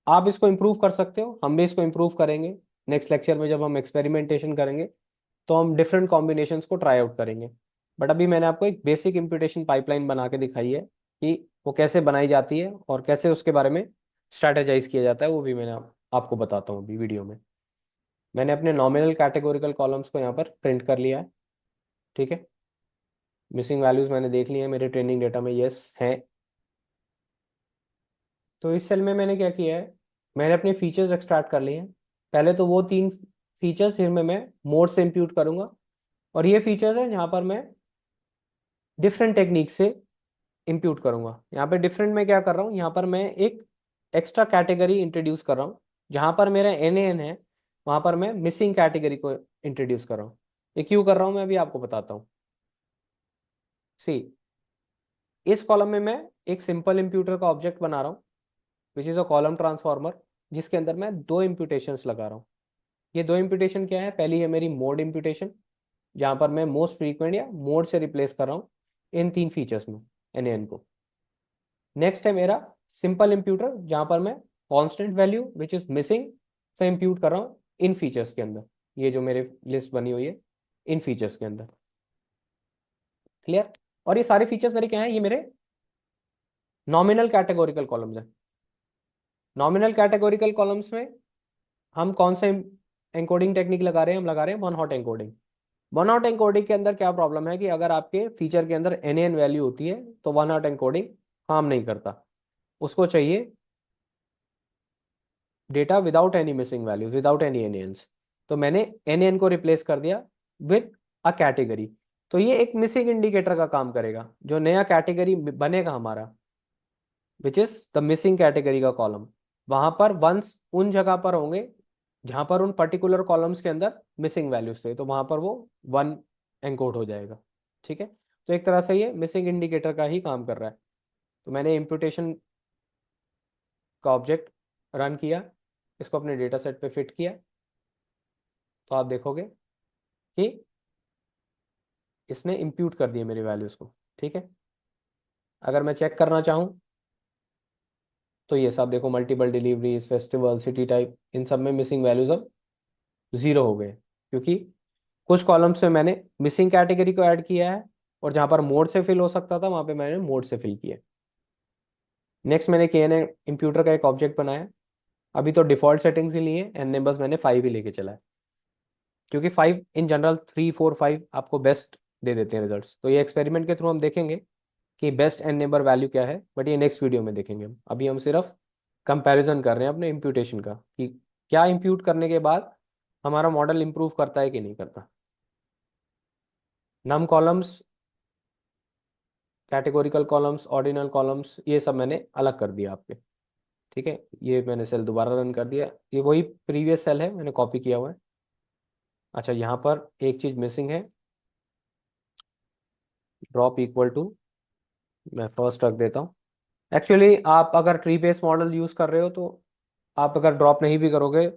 आप इसको इम्प्रूव कर सकते हो, हम भी इसको इम्प्रूव करेंगे। नेक्स्ट लेक्चर में जब हम एक्सपेरिमेंटेशन करेंगे तो हम डिफरेंट कॉम्बिनेशंस को ट्राई आउट करेंगे। बट अभी मैंने आपको एक बेसिक इम्प्यूटेशन पाइपलाइन बना के दिखाई है कि वो कैसे बनाई जाती है और कैसे उसके बारे में स्ट्रैटेजाइज किया जाता है, वो भी मैंने आपको बताता हूँ अभी वीडियो में। मैंने अपने नॉमिनल कैटेगोरिकल कॉलम्स को यहाँ पर प्रिंट कर लिया है। ठीक है, मिसिंग वैल्यूज मैंने देख ली है मेरे ट्रेनिंग डेटा में, यस हैं। तो इस सेल में मैंने क्या किया है, मैंने अपने फीचर्स एक्सट्रैक्ट कर लिए हैं। पहले तो वो 3 फीचर्स, फिर मैं मोड से इंप्यूट करूंगा। और ये फीचर्स है जहाँ पर मैं डिफरेंट टेक्निक से इंप्यूट करूंगा। यहाँ पे डिफरेंट में क्या कर रहा हूँ, यहाँ पर मैं एक एक्स्ट्रा कैटेगरी इंट्रोड्यूस कर रहा हूँ। जहाँ पर मेरा NaN है, वहाँ पर मैं मिसिंग कैटेगरी को इंट्रोड्यूस कर रहा हूँ। ये क्यों कर रहा हूँ मैं अभी आपको बताता हूँ। सी, इस कॉलम में मैं एक सिंपल इंप्यूटर का ऑब्जेक्ट बना रहा हूँ, which is a column transformer, जिसके अंदर मैं 2 इम्प्यूटेशंस लगा रहा हूँ। ये 2 इम्प्यूटेशन क्या है, पहली है मेरी मोड इम्प्यूटेशन, जहाँ पर मैं मोस्ट फ्रीक्वेंट या मोड से रिप्लेस कर रहा हूँ इन 3 फीचर्स में NaN को। नेक्स्ट है मेरा सिंपल इंप्यूटर, जहाँ पर मैं constant value which is missing से इंप्यूट कर रहा हूँ इन फीचर्स के अंदर। ये जो मेरे लिस्ट बनी हुई है इन फीचर्स के अंदर, क्लियर। और ये सारे फीचर्स मेरे क्या हैं, ये मेरे नॉमिनल कैटेगोरिकल कॉलम्स हैं। नॉमिनल कैटेगोरिकल कॉलम्स में हम कौन से एनकोडिंग टेक्निक लगा रहे हैं, हम लगा रहे हैं one hot encoding. One hot encoding के अंदर क्या प्रॉब्लम है कि अगर आपके फीचर के अंदर NaN वैल्यू होती है तो वन हॉट एनकोडिंग काम नहीं करता। उसको चाहिए data without any missing values, without any NaNs। तो मैंने NaN को रिप्लेस कर दिया विद अ कैटेगरी। तो ये एक मिसिंग इंडिकेटर का काम करेगा, जो नया कैटेगरी बनेगा हमारा, which is the missing category का कॉलम। वहां पर वंस उन जगह पर होंगे जहां पर उन पर्टिकुलर कॉलम्स के अंदर मिसिंग वैल्यूज थे, तो वहां पर वो 1 एनकोड हो जाएगा। ठीक है, तो एक तरह से ये मिसिंग इंडिकेटर का ही काम कर रहा है। तो मैंने इम्प्यूटेशन का ऑब्जेक्ट रन किया, इसको अपने डेटा सेट पे फिट किया, तो आप देखोगे कि इसने इंप्यूट कर दिए मेरी वैल्यूज को। ठीक है, अगर मैं चेक करना चाहूँ तो ये सब देखो, multiple deliveries, festival, city type, इन सब में मिसिंग वैल्यूज अब 0 हो गए, क्योंकि कुछ कॉलम्स में मैंने मिसिंग कैटेगरी को ऐड किया है और जहाँ पर मोड से फिल हो सकता था वहाँ पे मैंने मोड से फिल किया। नेक्स्ट मैंने KNN इंप्यूटर का एक ऑब्जेक्ट बनाया। अभी तो डिफॉल्ट सेटिंग्स ही ली है, एन ने बस मैंने 5 ही लेके चला है, क्योंकि 5 इन जनरल 3 4 5 आपको बेस्ट दे देते हैं रिजल्ट्स। तो ये एक्सपेरिमेंट के थ्रू हम देखेंगे कि बेस्ट एन नेबर वैल्यू क्या है, बट ये नेक्स्ट वीडियो में देखेंगे हम। अभी हम सिर्फ कंपैरिजन कर रहे हैं अपने इम्प्यूटेशन का, कि क्या इम्प्यूट करने के बाद हमारा मॉडल इंप्रूव करता है कि नहीं करता। Num columns, categorical columns, ordinal columns, ये सब मैंने अलग कर दिया आपके। ठीक है, ये मैंने सेल दोबारा रन कर दिया, ये वही प्रीवियस सेल है, मैंने कॉपी किया हुआ है। अच्छा, यहाँ पर एक चीज़ मिसिंग है, ड्रॉप इक्वल टू, मैं फर्स्ट रख देता हूँ। एक्चुअली आप अगर ट्री बेस्ड मॉडल यूज़ कर रहे हो तो आप अगर ड्रॉप नहीं भी करोगे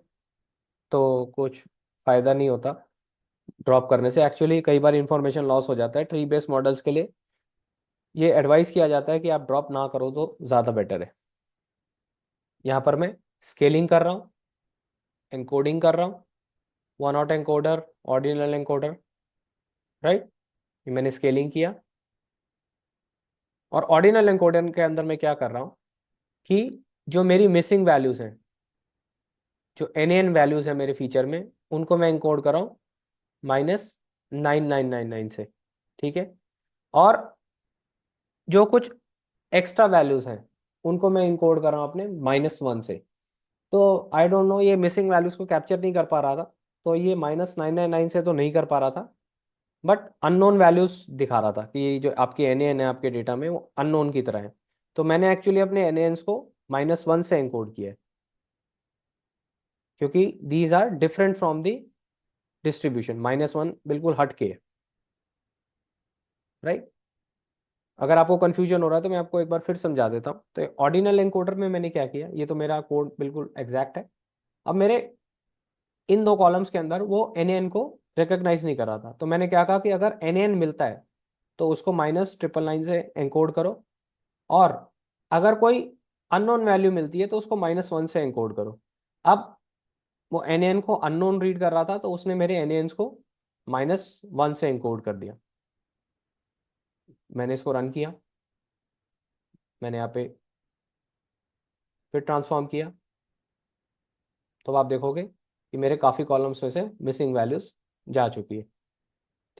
तो कुछ फ़ायदा नहीं होता ड्रॉप करने से। एक्चुअली कई बार इंफॉर्मेशन लॉस हो जाता है ट्री बेस्ड मॉडल्स के लिए। ये एडवाइस किया जाता है कि आप ड्रॉप ना करो तो ज़्यादा बेटर है। यहाँ पर मैं स्केलिंग कर रहा हूँ, एनकोडिंग कर रहा हूँ, one not encoder, ordinal encoder, right. ये मैंने स्केलिंग किया। और ऑर्डिनल एनकोडर के अंदर मैं क्या कर रहा हूँ कि जो मेरी मिसिंग वैल्यूज़ हैं, जो NaN वैल्यूज़ हैं मेरे फीचर में, उनको मैं इनकोड कर रहा हूँ -9999 से। ठीक है, और जो कुछ एक्स्ट्रा वैल्यूज़ हैं उनको मैं इनकोड कर रहा हूँ अपने -1 से। तो आई डोंट नो, ये मिसिंग वैल्यूज़ को कैप्चर नहीं कर पा रहा था, तो ये -999 से तो नहीं कर पा रहा था। बट अननोन वैल्यूज दिखा रहा था कि ये जो आपके एन है आपके डेटा में वो अननोन की तरह है। तो मैंने एक्चुअली अपने एन को -1 से एनकोड किया है, क्योंकि these are different from the distribution. -1 बिल्कुल हट के है, राइट। अगर आपको कंफ्यूजन हो रहा है तो मैं आपको एक बार फिर समझा देता हूँ। तो ऑर्डिनल एनकोडर में मैंने क्या किया, ये तो मेरा कोड बिल्कुल एग्जैक्ट है। अब मेरे इन दो कॉलम्स के अंदर वो एन को रिकॉग्नाइज नहीं कर रहा था, तो मैंने क्या कहा कि अगर एन मिलता है तो उसको -999 से एनकोड करो, और अगर कोई अननोन वैल्यू मिलती है तो उसको -1 से एनकोड करो। अब वो एन को अननोन रीड कर रहा था, तो उसने मेरे एन को -1 से एनकोड कर दिया। मैंने इसको रन किया, मैंने यहाँ पे फिर ट्रांसफॉर्म किया, तो आप देखोगे कि मेरे काफ़ी कॉलम्स में से मिसिंग वैल्यूज जा चुकी है।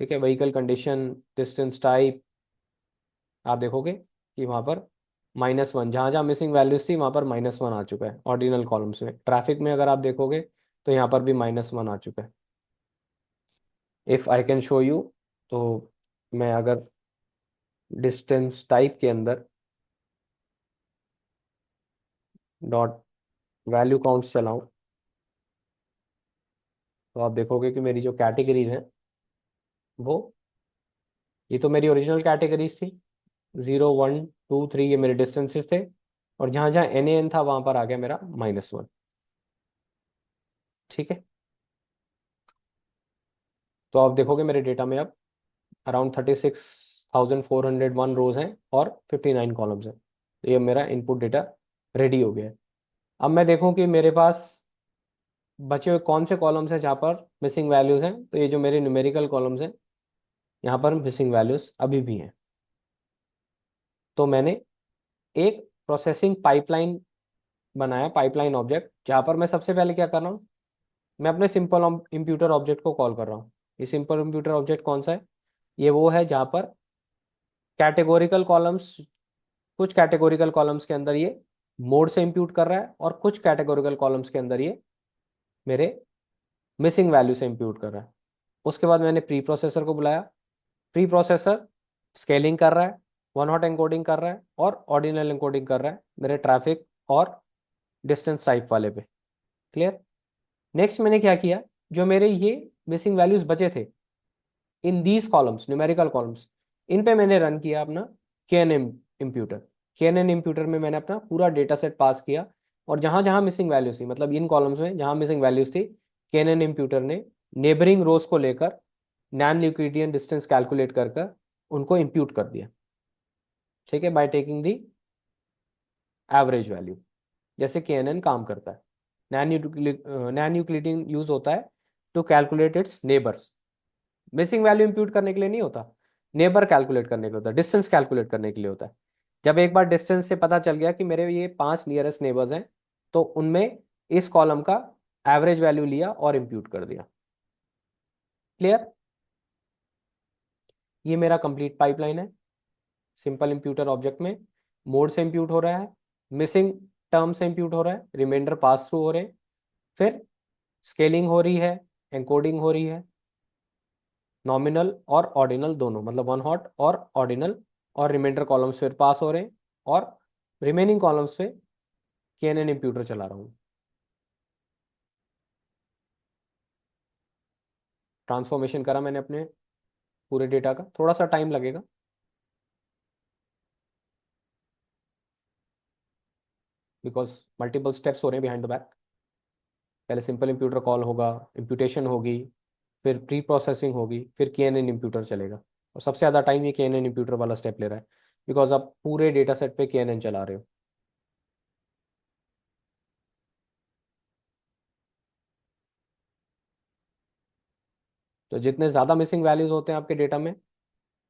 ठीक है, व्हीकल कंडीशन, डिस्टेंस टाइप, आप देखोगे कि वहाँ पर -1, जहाँ जहाँ मिसिंग वैल्यूज थी वहाँ पर -1 आ चुका है ऑर्डिनल कॉलम्स में। ट्रैफिक में अगर आप देखोगे तो यहाँ पर भी -1 आ चुका है। If I can show you, तो मैं अगर डिस्टेंस टाइप के अंदर डॉट वैल्यू काउंट्स चलाऊँ, तो आप देखोगे कि मेरी जो कैटेगरीज हैं वो, ये तो मेरी ओरिजिनल कैटेगरीज थी, 0 1 2 3, ये मेरे डिस्टेंसेस थे, और जहाँ जहाँ एन था वहाँ पर आ गया मेरा -1। ठीक है, तो आप देखोगे मेरे डेटा में अब अराउंड 36,401 रोज हैं और 59 कॉलम्स हैं। तो ये मेरा इनपुट डेटा रेडी हो गया है। अब मैं देखूं कि मेरे पास बचे हुए कौन से कॉलम्स हैं जहाँ पर मिसिंग वैल्यूज़ हैं। तो ये जो मेरे न्यूमेरिकल कॉलम्स हैं, यहाँ पर मिसिंग वैल्यूज़ अभी भी हैं। तो मैंने एक प्रोसेसिंग पाइपलाइन बनाया, पाइपलाइन ऑब्जेक्ट, जहाँ पर मैं सबसे पहले क्या कर रहा हूँ, मैं अपने सिंपल इंप्यूटर ऑब्जेक्ट को कॉल कर रहा हूँ। ये सिंपल इंप्यूटर ऑब्जेक्ट कौन सा है, ये वो है जहाँ पर कैटेगोरिकल कॉलम्स, कुछ कैटेगोरिकल कॉलम्स के अंदर ये मोड से इंप्यूट कर रहा है, और कुछ कैटेगोरिकल कॉलम्स के अंदर ये मेरे मिसिंग वैल्यू से इंप्यूट कर रहा है। उसके बाद मैंने प्री प्रोसेसर को बुलाया। प्री प्रोसेसर स्केलिंग कर रहा है, वन हॉट एनकोडिंग कर रहा है, और ऑर्डिनल एनकोडिंग कर रहा है मेरे ट्रैफिक और डिस्टेंस टाइप वाले पे। क्लियर। नेक्स्ट मैंने क्या किया, जो मेरे ये मिसिंग वैल्यूज बचे थे in these columns, numerical columns, इन पे मैंने रन किया अपना K N imputer. K N imputer में मैंने अपना पूरा डेटा सेट पास किया, और जहां जहां मिसिंग वैल्यूज थी, मतलब इन कॉलम्स में जहां मिसिंग वैल्यूज थी, के एन इम्प्यूटर ने नेबरिंग रोज को लेकर नॉन यूक्लिडियन डिस्टेंस कैलकुलेट कर कर उनको इम्प्यूट कर दिया। ठीक है, by taking the average value, जैसे के एन काम करता है। नॉन यूक्लिडियन यूज होता है to calculate its neighbours. Missing value impute करने के लिए नहीं होता, नेबर कैलकुलेट करने के लिए होता है, डिस्टेंस कैलकुलेट करने के लिए होता है। जब एक बार डिस्टेंस से पता चल गया कि मेरे ये 5 नियरेस्ट नेबर्स हैं, तो उनमें इस कॉलम का एवरेज वैल्यू लिया और इंप्यूट कर दिया। क्लियर। ये मेरा कंप्लीट पाइपलाइन है। सिंपल इंप्यूटर ऑब्जेक्ट में मोड से इंप्यूट हो रहा है, मिसिंग टर्म से इंप्यूट हो रहा है, रिमाइंडर पास थ्रू हो रहे हैं, फिर स्केलिंग हो रही है, एनकोडिंग हो रही है, नॉमिनल और ऑर्डिनल दोनों, मतलब वन हॉट और ऑर्डिनल, और रिमाइंडर कॉलम्स फिर पास हो रहे हैं, और रिमेनिंग कॉलम्स पे के एन इम्प्यूटर चला रहा हूँ। ट्रांसफॉर्मेशन करा मैंने अपने पूरे डेटा का, थोड़ा सा टाइम लगेगा, बिकॉज मल्टीपल स्टेप्स हो रहे हैं बिहाइंड द बैक। पहले सिंपल इंप्यूटर कॉल होगा, इंप्यूटेशन होगी, फिर प्री प्रोसेसिंग होगी, फिर के एन इम्प्यूटर चलेगा। और सबसे ज़्यादा टाइम ये के एन इम्प्यूटर वाला स्टेप ले रहा है, बिकॉज आप पूरे डेटा सेट पे के एन चला रहे हो। तो जितने ज़्यादा मिसिंग वैल्यूज होते हैं आपके डेटा में,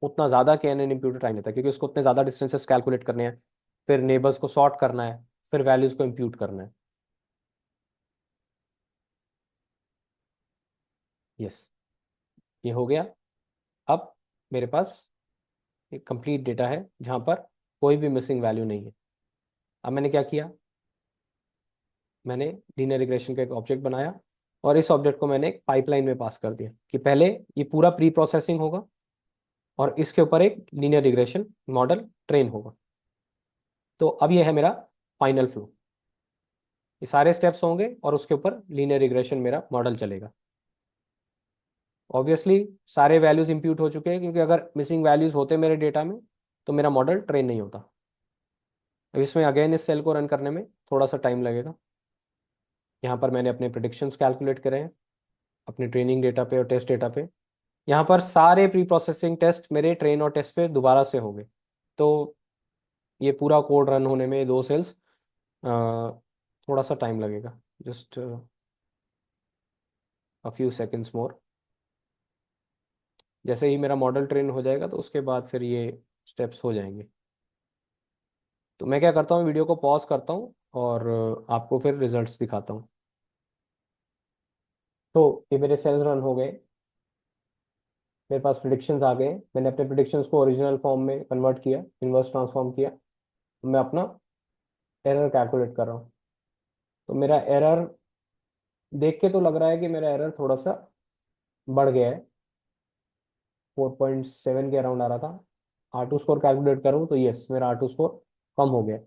उतना ज़्यादा के एन इम्प्यूटर टाइम लेता है, क्योंकि उसको उतने ज़्यादा डिस्टेंसेस कैलकुलेट करने हैं, फिर नेबर्स को सॉर्ट करना है, फिर वैल्यूज़ को इम्प्यूट करना है। यस, ये हो गया। अब मेरे पास एक कंप्लीट डेटा है जहाँ पर कोई भी मिसिंग वैल्यू नहीं है। अब मैंने क्या किया, मैंने लीनियर रिग्रेशन का एक ऑब्जेक्ट बनाया, और इस ऑब्जेक्ट को मैंने एक पाइपलाइन में पास कर दिया कि पहले ये पूरा प्री प्रोसेसिंग होगा और इसके ऊपर एक लीनियर रिग्रेशन मॉडल ट्रेन होगा। तो अब ये है मेरा फाइनल फ्लो, ये सारे स्टेप्स होंगे और उसके ऊपर लीनियर रिग्रेशन मेरा मॉडल चलेगा। ऑब्वियसली सारे वैल्यूज इंप्यूट हो चुके हैं, क्योंकि अगर मिसिंग वैल्यूज होते मेरे डेटा में तो मेरा मॉडल ट्रेन नहीं होता। अब इसमें अगेन इस सेल को रन करने में थोड़ा सा टाइम लगेगा। यहाँ पर मैंने अपने प्रिडिक्शंस कैलकुलेट करे हैं अपने ट्रेनिंग डेटा पे और टेस्ट डेटा पे। यहाँ पर सारे प्री प्रोसेसिंग टेस्ट मेरे ट्रेन और टेस्ट पे दोबारा से होंगे। तो ये पूरा कोड रन होने में 2 सेल्स थोड़ा सा टाइम लगेगा, जस्ट अ फ्यू सेकेंड्स मोर। जैसे ही मेरा मॉडल ट्रेन हो जाएगा तो उसके बाद फिर ये स्टेप्स हो जाएंगे। तो मैं क्या करता हूँ, वीडियो को पॉज करता हूँ और आपको फिर रिजल्ट्स दिखाता हूँ। तो ये मेरे सेल्स रन हो गए, मेरे पास प्रिडिक्शंस आ गए। मैंने अपने प्रिडिक्शंस को ओरिजिनल फॉर्म में कन्वर्ट किया, इन्वर्स ट्रांसफॉर्म किया। मैं अपना एरर कैलकुलेट कर रहा हूँ। तो मेरा एरर देख के तो लग रहा है कि मेरा एरर थोड़ा सा बढ़ गया है, 4.7 के अराउंड आ रहा था। R2 स्कोर कैलकुलेट करूँ तो यस, मेरा R2 स्कोर कम हो गया।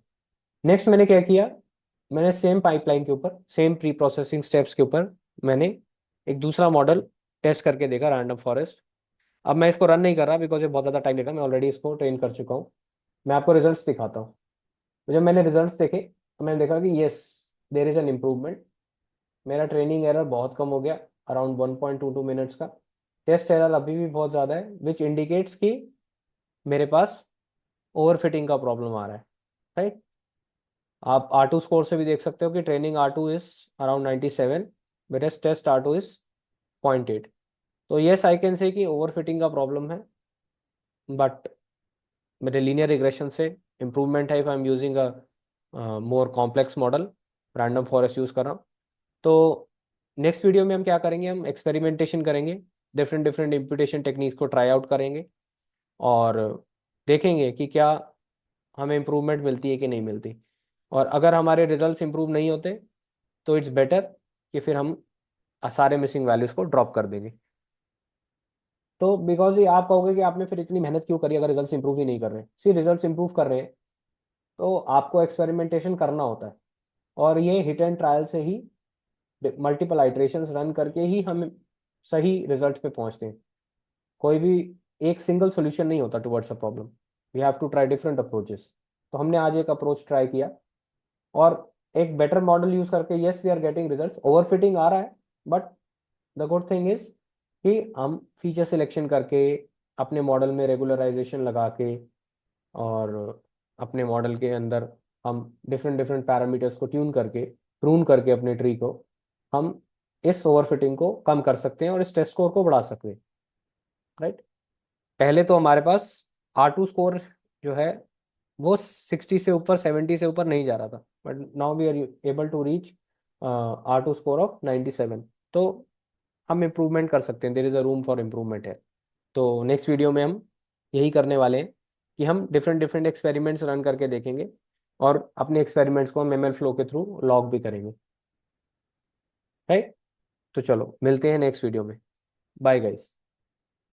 नेक्स्ट मैंने क्या किया, मैंने सेम पाइपलाइन के ऊपर, सेम प्री प्रोसेसिंग स्टेप्स के ऊपर मैंने एक दूसरा मॉडल टेस्ट करके देखा, रैंडम फॉरेस्ट। अब मैं इसको रन नहीं कर रहा बिकॉज ये बहुत ज़्यादा टाइम लेगा, मैं ऑलरेडी इसको ट्रेन कर चुका हूँ। मैं आपको रिजल्ट्स दिखाता हूँ। तो जब मैंने रिजल्ट्स देखे तो मैंने देखा कि yes, there is an improvement. मेरा ट्रेनिंग एरर बहुत कम हो गया, अराउंड 1.22 मिनट्स का। टेस्ट एरर अभी भी बहुत ज़्यादा है, विच इंडिकेट्स कि मेरे पास ओवरफिटिंग का प्रॉब्लम आ रहा है। राइट, आप R2 स्कोर से भी देख सकते हो कि ट्रेनिंग R2 इज अराउंड 97, मेरे टेस्ट R2 इज 0.8। तो येस, आई कैन से कि ओवरफिटिंग का प्रॉब्लम है, बट मेरे लीनियर रिग्रेशन से इम्प्रूवमेंट है if I am using a more complex model, random forest use कर रहा हूँ। तो नेक्स्ट वीडियो में हम क्या करेंगे, हम एक्सपेरिमेंटेशन करेंगे, डिफरेंट डिफरेंट इम्प्यूटेशन टेक्निक्स को ट्राई आउट करेंगे और देखेंगे कि क्या हमें इम्प्रूवमेंट मिलती है कि नहीं मिलती। और अगर हमारे रिजल्ट्स इम्प्रूव नहीं होते तो इट्स बेटर कि फिर हम सारे मिसिंग वैल्यूज़ को ड्रॉप कर देंगे। तो बिकॉज ये आप कहोगे कि आपने फिर इतनी मेहनत क्यों करी अगर रिजल्ट्स इंप्रूव ही नहीं कर रहे। सी, रिजल्ट्स इंप्रूव कर रहे हैं तो आपको एक्सपेरिमेंटेशन करना होता है, और ये हिट एंड ट्रायल से ही, मल्टीपल आइट्रेशंस रन करके ही हम सही रिजल्ट पे पहुंचते हैं। कोई भी एक सिंगल सोल्यूशन नहीं होता towards a problem, we have to try different approaches. तो हमने आज एक अप्रोच ट्राई किया और एक बेटर मॉडल यूज करके yes we are getting results. Overfitting आ रहा है, but the good thing is कि हम फीचर सिलेक्शन करके, अपने मॉडल में रेगुलराइजेशन लगा के और अपने मॉडल के अंदर हम डिफरेंट डिफरेंट पैरामीटर्स को ट्यून करके, प्रून करके अपने ट्री को, हम इस ओवरफिटिंग को कम कर सकते हैं और इस टेस्ट स्कोर को बढ़ा सकते हैं। राइट, पहले तो हमारे पास R2 स्कोर जो है वो 60 से ऊपर, 70 से ऊपर नहीं जा रहा था, but now we are able to reach R2 score of 97। तो हम इम्प्रूवमेंट कर सकते हैं, there is a room for improvement है। तो नेक्स्ट वीडियो में हम यही करने वाले हैं कि हम डिफरेंट डिफरेंट एक्सपेरिमेंट्स रन करके देखेंगे और अपने एक्सपेरिमेंट्स को हम ML फ्लो के थ्रू लॉग भी करेंगे। राइट, तो चलो मिलते हैं नेक्स्ट वीडियो में। Bye guys.